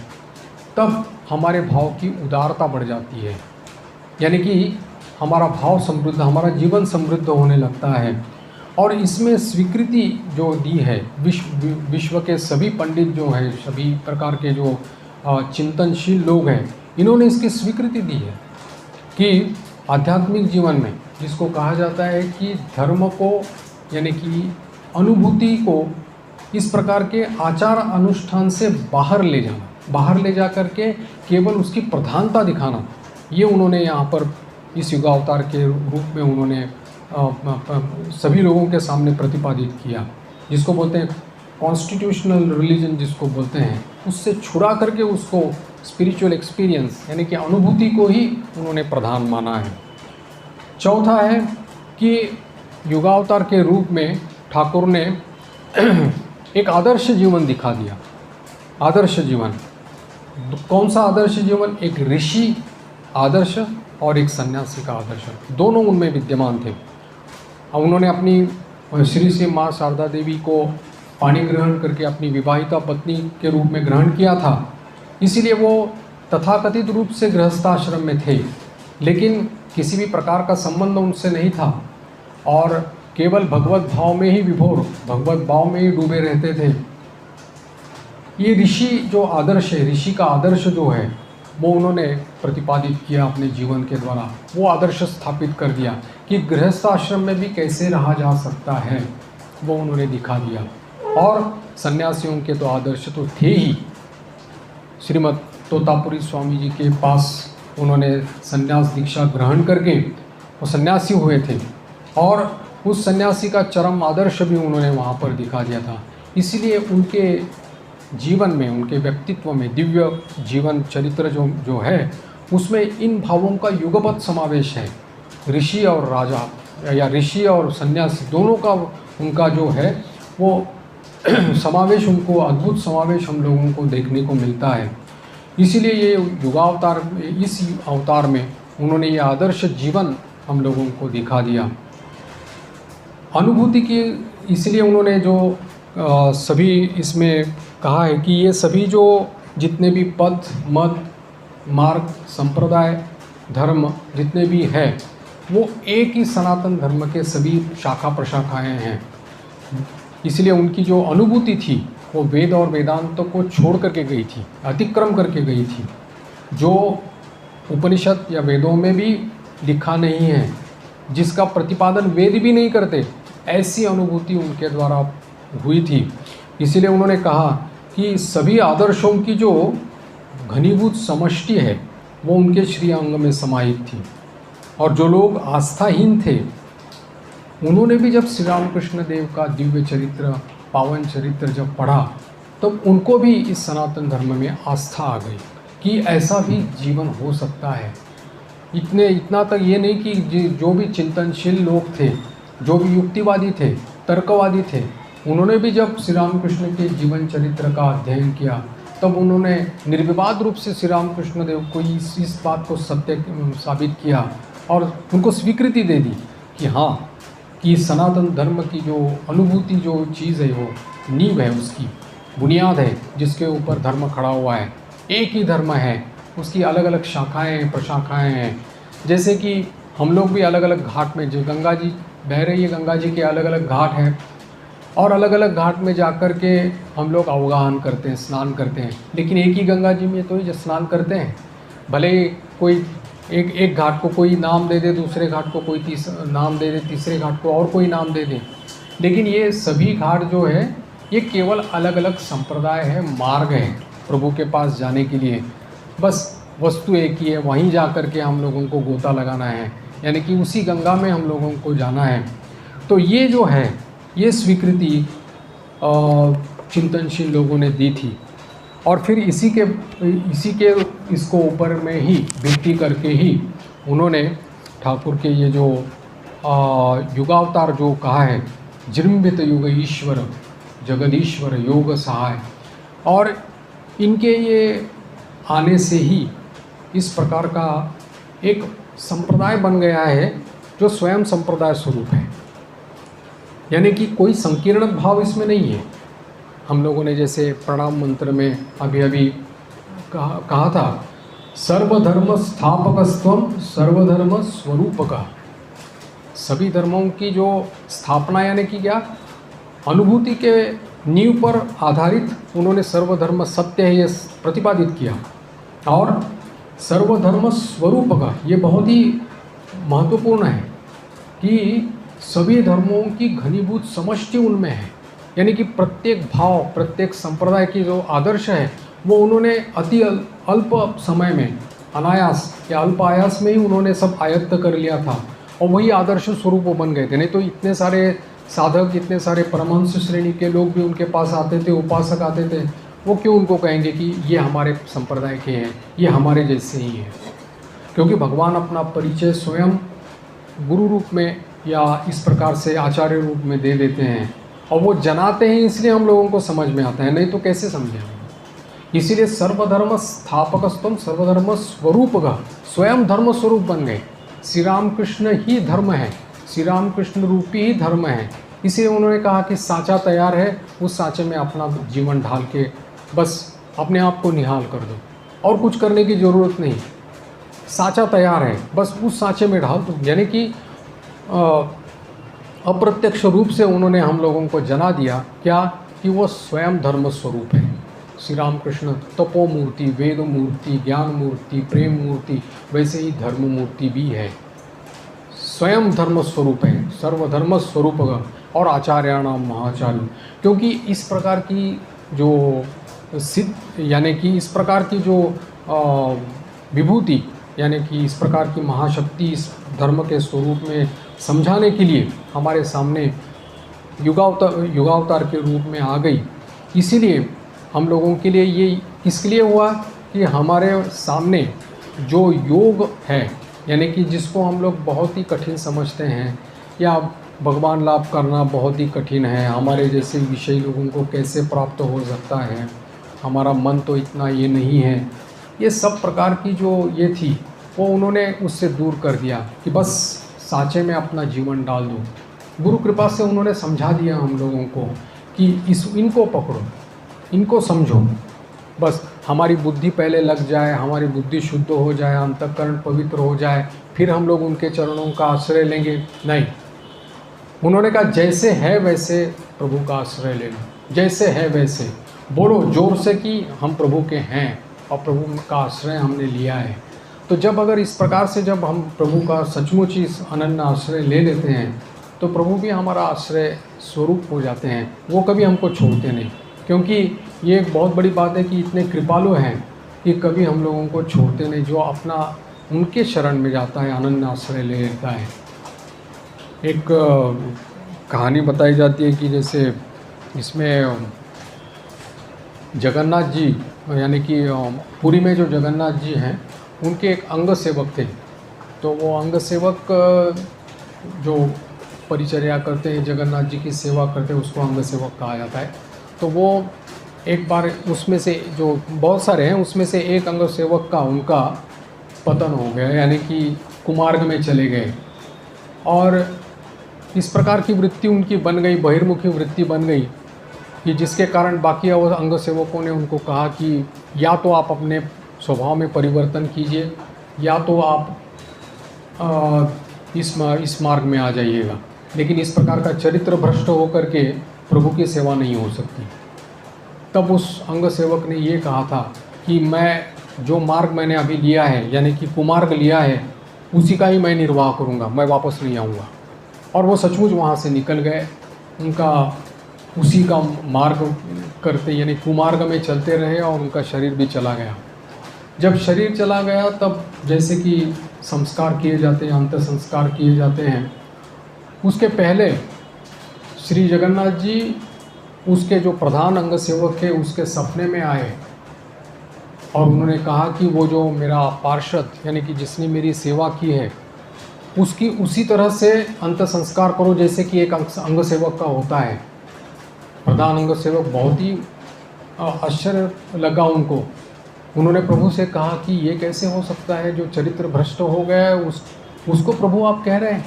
तब हमारे भाव की उदारता बढ़ जाती है, यानी कि हमारा भाव समृद्ध, हमारा जीवन समृद्ध होने लगता है। और इसमें स्वीकृति जो दी है विश्व के सभी पंडित जो हैं, सभी प्रकार के जो चिंतनशील लोग हैं, इन्होंने इसकी स्वीकृति दी है कि आध्यात्मिक जीवन में जिसको कहा जाता है कि धर्म को, यानी कि अनुभूति को इस प्रकार के आचार अनुष्ठान से बाहर ले जाना, बाहर ले जा कर के केवल उसकी प्रधानता दिखाना, ये उन्होंने यहाँ पर इस युगावतार के रूप में उन्होंने सभी लोगों के सामने प्रतिपादित किया, जिसको बोलते हैं कॉन्स्टिट्यूशनल रिलीजन जिसको बोलते हैं, उससे छुड़ा करके उसको स्पिरिचुअल एक्सपीरियंस यानी कि अनुभूति को ही उन्होंने प्रधान माना है। चौथा है कि युगावतार के रूप में ठाकुर ने एक आदर्श जीवन दिखा दिया। आदर्श जीवन, कौन सा आदर्श जीवन? एक ऋषि आदर्श और एक सन्यासी का आदर्श, दोनों उनमें विद्यमान थे। अब उन्होंने अपनी श्री माँ शारदा देवी को पाणी ग्रहण करके अपनी विवाहिता पत्नी के रूप में ग्रहण किया था, इसीलिए वो तथाकथित रूप से गृहस्थाश्रम में थे, लेकिन किसी भी प्रकार का संबंध उनसे नहीं था और केवल भगवत भाव में ही विभोर, भगवत भाव में ही डूबे रहते थे। ये ऋषि जो आदर्श है, ऋषि का आदर्श जो है वो उन्होंने प्रतिपादित किया अपने जीवन के द्वारा, वो आदर्श स्थापित कर दिया कि गृहस्थ आश्रम में भी कैसे रहा जा सकता है, वो उन्होंने दिखा दिया। और सन्यासियों के तो आदर्श तो थे ही। श्रीमद तोतापुरी स्वामी जी के पास उन्होंने सन्यास दीक्षा ग्रहण करके वो सन्यासी हुए थे और उस सन्यासी का चरम आदर्श भी उन्होंने वहाँ पर दिखा दिया था। इसीलिए उनके जीवन में, उनके व्यक्तित्व में दिव्य जीवन चरित्र जो है उसमें इन भावों का युगपत समावेश है। ऋषि और राजा या ऋषि और सन्यासी दोनों का उनका जो है वो समावेश, उनको अद्भुत समावेश हम लोगों को देखने को मिलता है। इसीलिए ये युगावतार, इस अवतार में उन्होंने ये आदर्श जीवन हम लोगों को दिखा दिया। अनुभूति की, इसलिए उन्होंने जो सभी इसमें कहा है कि ये सभी जो जितने भी पद, मत, मार्ग, संप्रदाय, धर्म जितने भी हैं वो एक ही सनातन धर्म के सभी शाखा प्रशाखाएं हैं। इसलिए उनकी जो अनुभूति थी वो वेद और वेदांत को छोड़ करके गई थी, अतिक्रम करके गई थी, जो उपनिषद या वेदों में भी लिखा नहीं है, जिसका प्रतिपादन वेद भी नहीं करते, ऐसी अनुभूति उनके द्वारा हुई थी। इसीलिए उन्होंने कहा कि सभी आदर्शों की जो घनीभूत समष्टि है वो उनके श्री अंग में समाहित थी। और जो लोग आस्थाहीन थे उन्होंने भी जब श्री रामकृष्ण देव का दिव्य चरित्र, पावन चरित्र जब पढ़ा तब उनको भी इस सनातन धर्म में आस्था आ गई कि ऐसा भी जीवन हो सकता है। इतना तक ये नहीं कि जो भी चिंतनशील लोग थे, जो भी युक्तिवादी थे, तर्कवादी थे, उन्होंने भी जब श्री रामकृष्ण के जीवन चरित्र का अध्ययन किया तब उन्होंने निर्विवाद रूप से श्री रामकृष्ण देव को इस बात को सत्य साबित किया और उनको स्वीकृति दे दी कि हाँ, कि सनातन धर्म की जो अनुभूति, जो चीज़ है, वो नींव है, उसकी बुनियाद है जिसके ऊपर धर्म खड़ा हुआ है। एक ही धर्म है, उसकी अलग अलग शाखाएं, प्रशाखाएं हैं। जैसे कि हम लोग भी अलग अलग घाट में, जो गंगा जी बह रही है, गंगा जी के अलग अलग घाट हैं और अलग अलग घाट में जाकर के हम लोग अवगाहन करते हैं, स्नान करते हैं, लेकिन एक ही गंगा जी में तो ही स्नान करते हैं। भले कोई एक घाट को कोई नाम दे दे, दूसरे घाट को कोई नाम दे दे, तीसरे घाट को और कोई नाम दे दे, लेकिन ये सभी घाट जो है ये केवल अलग अलग संप्रदाय है, मार्ग है प्रभु के पास जाने के लिए। बस वस्तु एक ही है, वहीं जा कर के हम लोगों को गोता लगाना है, यानी कि उसी गंगा में हम लोगों को जाना है। तो ये जो है ये स्वीकृति चिंतनशील लोगों ने दी थी और फिर इसी के इसको ऊपर में ही भित्ति करके ही उन्होंने ठाकुर के ये जो युगावतार जो कहा है, जृंभित युग ईश्वर जगदीश्वर योग सहाय, और इनके ये आने से ही इस प्रकार का एक संप्रदाय बन गया है जो स्वयं संप्रदाय स्वरूप है, यानी कि कोई संकीर्ण भाव इसमें नहीं है। हम लोगों ने जैसे प्रणाम मंत्र में अभी कहा था, सर्वधर्म स्थापकस्त्वम सर्वधर्म स्वरूपका। सभी धर्मों की जो स्थापना यानी कि क्या, अनुभूति के नींव पर आधारित उन्होंने सर्वधर्म सत्य है ये प्रतिपादित किया। और सर्वधर्म स्वरूपका ये बहुत ही महत्वपूर्ण है कि सभी धर्मों की घनीभूत समष्टि उनमें है। यानी कि प्रत्येक भाव, प्रत्येक संप्रदाय की जो आदर्श है वो उन्होंने अति अल्प समय में, अनायास या अल्प आयास में ही उन्होंने सब आयत्त कर लिया था और वही आदर्श स्वरूप वो बन गए थे। नहीं तो इतने सारे साधक, इतने सारे परमहंस श्रेणी के लोग भी उनके पास आते थे, उपासक आते थे, वो क्यों उनको कहेंगे कि ये हमारे संप्रदाय के हैं, ये हमारे जैसे ही हैं। क्योंकि भगवान अपना परिचय स्वयं गुरु रूप में या इस प्रकार से आचार्य रूप में दे देते हैं और वो जनाते हैं, इसलिए हम लोगों को समझ में आता है, नहीं तो कैसे समझें हम। इसीलिए सर्वधर्म स्थापकस्तम सर्वधर्म स्वरूपगः, स्वयं धर्म स्वरूप बन गए। श्री रामकृष्ण ही धर्म है, श्री रामकृष्ण रूपी ही धर्म है। इसलिए उन्होंने कहा कि साँचा तैयार है, उस साँचे में अपना जीवन ढाल के बस अपने आप को निहाल कर दो और कुछ करने की ज़रूरत नहीं। साँचा तैयार है, बस उस साँचे में ढाल दो। यानी कि अप्रत्यक्ष रूप से उन्होंने हम लोगों को जना दिया क्या, कि वो स्वयं धर्म स्वरूप है। श्री रामकृष्ण तपो मूर्ति, वेद मूर्ति, ज्ञान मूर्ति, प्रेम मूर्ति, वैसे ही धर्म मूर्ति भी है। स्वयं धर्म स्वरूप है, सर्वधर्म स्वरूप और आचार्याणाम महाचार्य। क्योंकि इस प्रकार की जो सिद्ध, यानी कि इस प्रकार की जो विभूति, यानी कि इस प्रकार की महाशक्ति इस धर्म के स्वरूप में समझाने के लिए हमारे सामने युगावतार के रूप में आ गई। इसीलिए हम लोगों के लिए ये इसके लिए हुआ कि हमारे सामने जो योग है, यानी कि जिसको हम लोग बहुत ही कठिन समझते हैं या भगवान लाभ करना बहुत ही कठिन है, हमारे जैसे विषय लोगों को कैसे प्राप्त हो सकता है, हमारा मन तो इतना ये नहीं है, ये सब प्रकार की जो ये थी वो उन्होंने उससे दूर कर दिया कि बस साँचे में अपना जीवन डाल दो। गुरु कृपा से उन्होंने समझा दिया हम लोगों को कि इनको पकड़ो, इनको समझो, बस हमारी बुद्धि पहले लग जाए, हमारी बुद्धि शुद्ध हो जाए, अंतःकरण पवित्र हो जाए, फिर हम लोग उनके चरणों का आश्रय लेंगे। नहीं, उन्होंने कहा जैसे है वैसे प्रभु का आश्रय ले लो, जैसे है वैसे बोलो जोर से कि हम प्रभु के हैं और प्रभु का आश्रय हमने लिया है। तो जब अगर इस प्रकार से जब हम प्रभु का सचमुच इस अनन्य आश्रय ले लेते हैं तो प्रभु भी हमारा आश्रय स्वरूप हो जाते हैं, वो कभी हमको छोड़ते नहीं। क्योंकि ये एक बहुत बड़ी बात है कि इतने कृपालु हैं कि कभी हम लोगों को छोड़ते नहीं। जो अपना उनके शरण में जाता है, अनन्य आश्रय ले लेता है। एक कहानी बताई जाती है कि जैसे इसमें जगन्नाथ जी, यानी कि पुरी में जो जगन्नाथ जी हैं उनके एक अंग सेवक थे। तो वो अंग सेवक जो परिचर्या करते हैं, जगन्नाथ जी की सेवा करते हैं, उसको अंग सेवक कहा जाता है। तो वो एक बार उसमें से जो बहुत सारे हैं उसमें से एक अंग सेवक का उनका पतन हो गया, यानी कि कुमार्ग में चले गए और इस प्रकार की वृत्ति उनकी बन गई, बहिर्मुखी वृत्ति बन गई कि जिसके कारण बाकी अंग सेवकों ने उनको कहा कि या तो आप अपने स्वभाव में परिवर्तन कीजिए या तो आप इस मार्ग में आ जाइएगा, लेकिन इस प्रकार का चरित्र भ्रष्ट होकर के प्रभु की सेवा नहीं हो सकती। तब उस अंग सेवक ने ये कहा था कि मैं जो मार्ग मैंने अभी लिया है, यानी कि कुमार्ग लिया है, उसी का ही मैं निर्वाह करूँगा, मैं वापस नहीं आऊँगा। और वो सचमुच वहाँ से निकल गए, उनका उसी का मार्ग करते, यानी कुमार्ग में चलते रहे और उनका शरीर भी चला गया। जब शरीर चला गया तब जैसे कि संस्कार किए जाते हैं, अंत संस्कार किए जाते हैं, उसके पहले श्री जगन्नाथ जी उसके जो प्रधान अंग सेवक थे उसके सपने में आए और उन्होंने कहा कि वो जो मेरा पार्षद, यानी कि जिसने मेरी सेवा की है, उसकी उसी तरह से अंत संस्कार करो जैसे कि एक अंग सेवक का होता है। प्रधान अंग सेवक बहुत ही आश्चर्य लगा उनको। उन्होंने प्रभु से कहा कि ये कैसे हो सकता है, जो चरित्र भ्रष्ट हो गया है उसको प्रभु आप कह रहे हैं।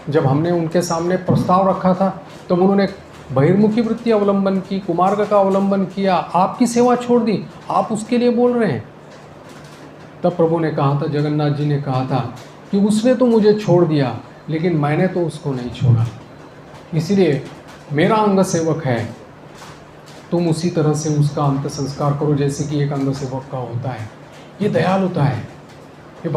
जब हमने उनके सामने प्रस्ताव रखा था तब उन्होंने बहिर्मुखी वृत्ति अवलंबन की, कुमार्ग का अवलंबन किया, आपकी सेवा छोड़ दी, आप उसके लिए बोल रहे हैं। तब प्रभु ने कहा था, जगन्नाथ जी ने कहा था कि उसने तो मुझे छोड़ दिया लेकिन मैंने तो उसको नहीं छोड़ा, इसलिए मेरा अंग सेवक है, तुम उसी तरह से उसका अंत संस्कार करो जैसे कि एक अंग सेवक का होता है। ये दयालुता है, ये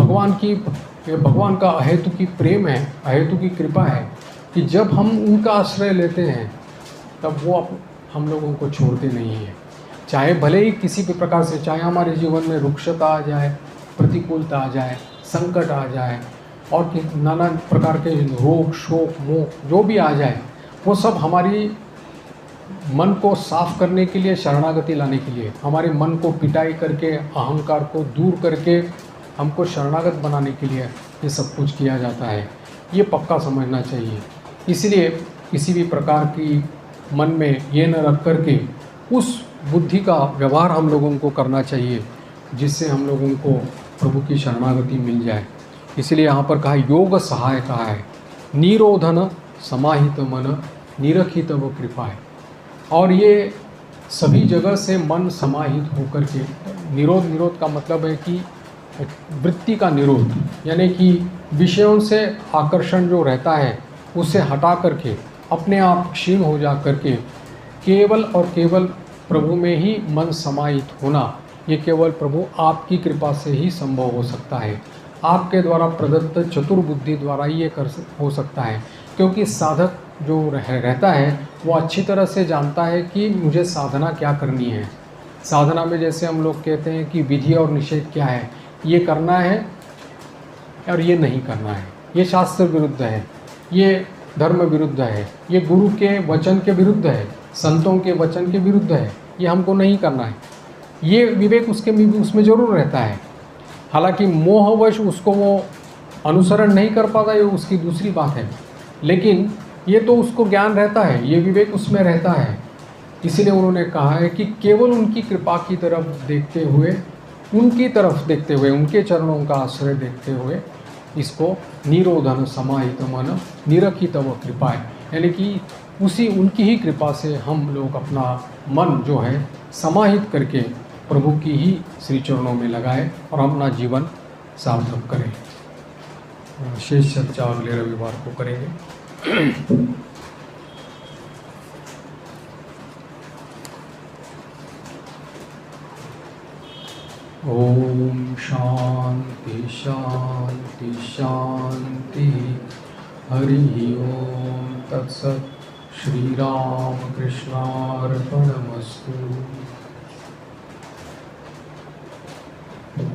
भगवान का अहेतु की प्रेम है, अहेतु की कृपा है कि जब हम उनका आश्रय लेते हैं तब वो हम लोगों को छोड़ते नहीं हैं। चाहे भले ही किसी भी प्रकार से, चाहे हमारे जीवन में रुक्षता आ जाए, प्रतिकूलता आ जाए, संकट आ जाए और नाना प्रकार के रोग शोक मोह जो भी आ जाए, वो सब हमारी मन को साफ करने के लिए, शरणागति लाने के लिए, हमारे मन को पिटाई करके, अहंकार को दूर करके हमको शरणागत बनाने के लिए ये सब कुछ किया जाता है। ये पक्का समझना चाहिए। इसलिए किसी भी प्रकार की मन में ये न रख करके उस बुद्धि का व्यवहार हम लोगों को करना चाहिए जिससे हम लोगों को प्रभु की शरणागति मिल जाए। इसलिए यहाँ पर कहा योग सहाय कहा है, निरोधन समाहित मन निरखित व कृपा है। और ये सभी जगह से मन समाहित होकर के, निरोध का मतलब है कि वृत्ति का निरोध, यानी कि विषयों से आकर्षण जो रहता है उसे हटा करके अपने आप क्षीण हो जा करके केवल और केवल प्रभु में ही मन समाहित होना, ये केवल प्रभु आपकी कृपा से ही संभव हो सकता है। आपके द्वारा प्रदत्त चतुर्बुद्धि द्वारा ये हो सकता है, क्योंकि साधक जो रहता है वो अच्छी तरह से जानता है कि मुझे साधना क्या करनी है। साधना में जैसे हम लोग कहते हैं कि विधि और निषेध क्या है, ये करना है और ये नहीं करना है, ये शास्त्र विरुद्ध है, ये धर्म विरुद्ध है, ये गुरु के वचन के विरुद्ध है, संतों के वचन के विरुद्ध है, ये हमको नहीं करना है। ये विवेक उसमें ज़रूर रहता है। हालांकि मोहवश उसको वो अनुसरण नहीं कर पाता, ये उसकी दूसरी बात है, लेकिन ये तो उसको ज्ञान रहता है, ये विवेक उसमें रहता है। इसीलिए उन्होंने कहा है कि केवल उनकी कृपा की तरफ देखते हुए, उनके चरणों का आश्रय देखते हुए इसको निरोधन समाहित मन निरखित व कृपा है, यानी कि उनकी ही कृपा से हम लोग अपना मन जो है समाहित करके प्रभु की ही श्री चरणों में लगाए और अपना जीवन सार्थक करें। शेष चर्चा अगले रविवार को करेंगे। ओम शांति शांति शांति। हरि ओम तत्सत्। श्री राम कृष्णार्पणमस्तु।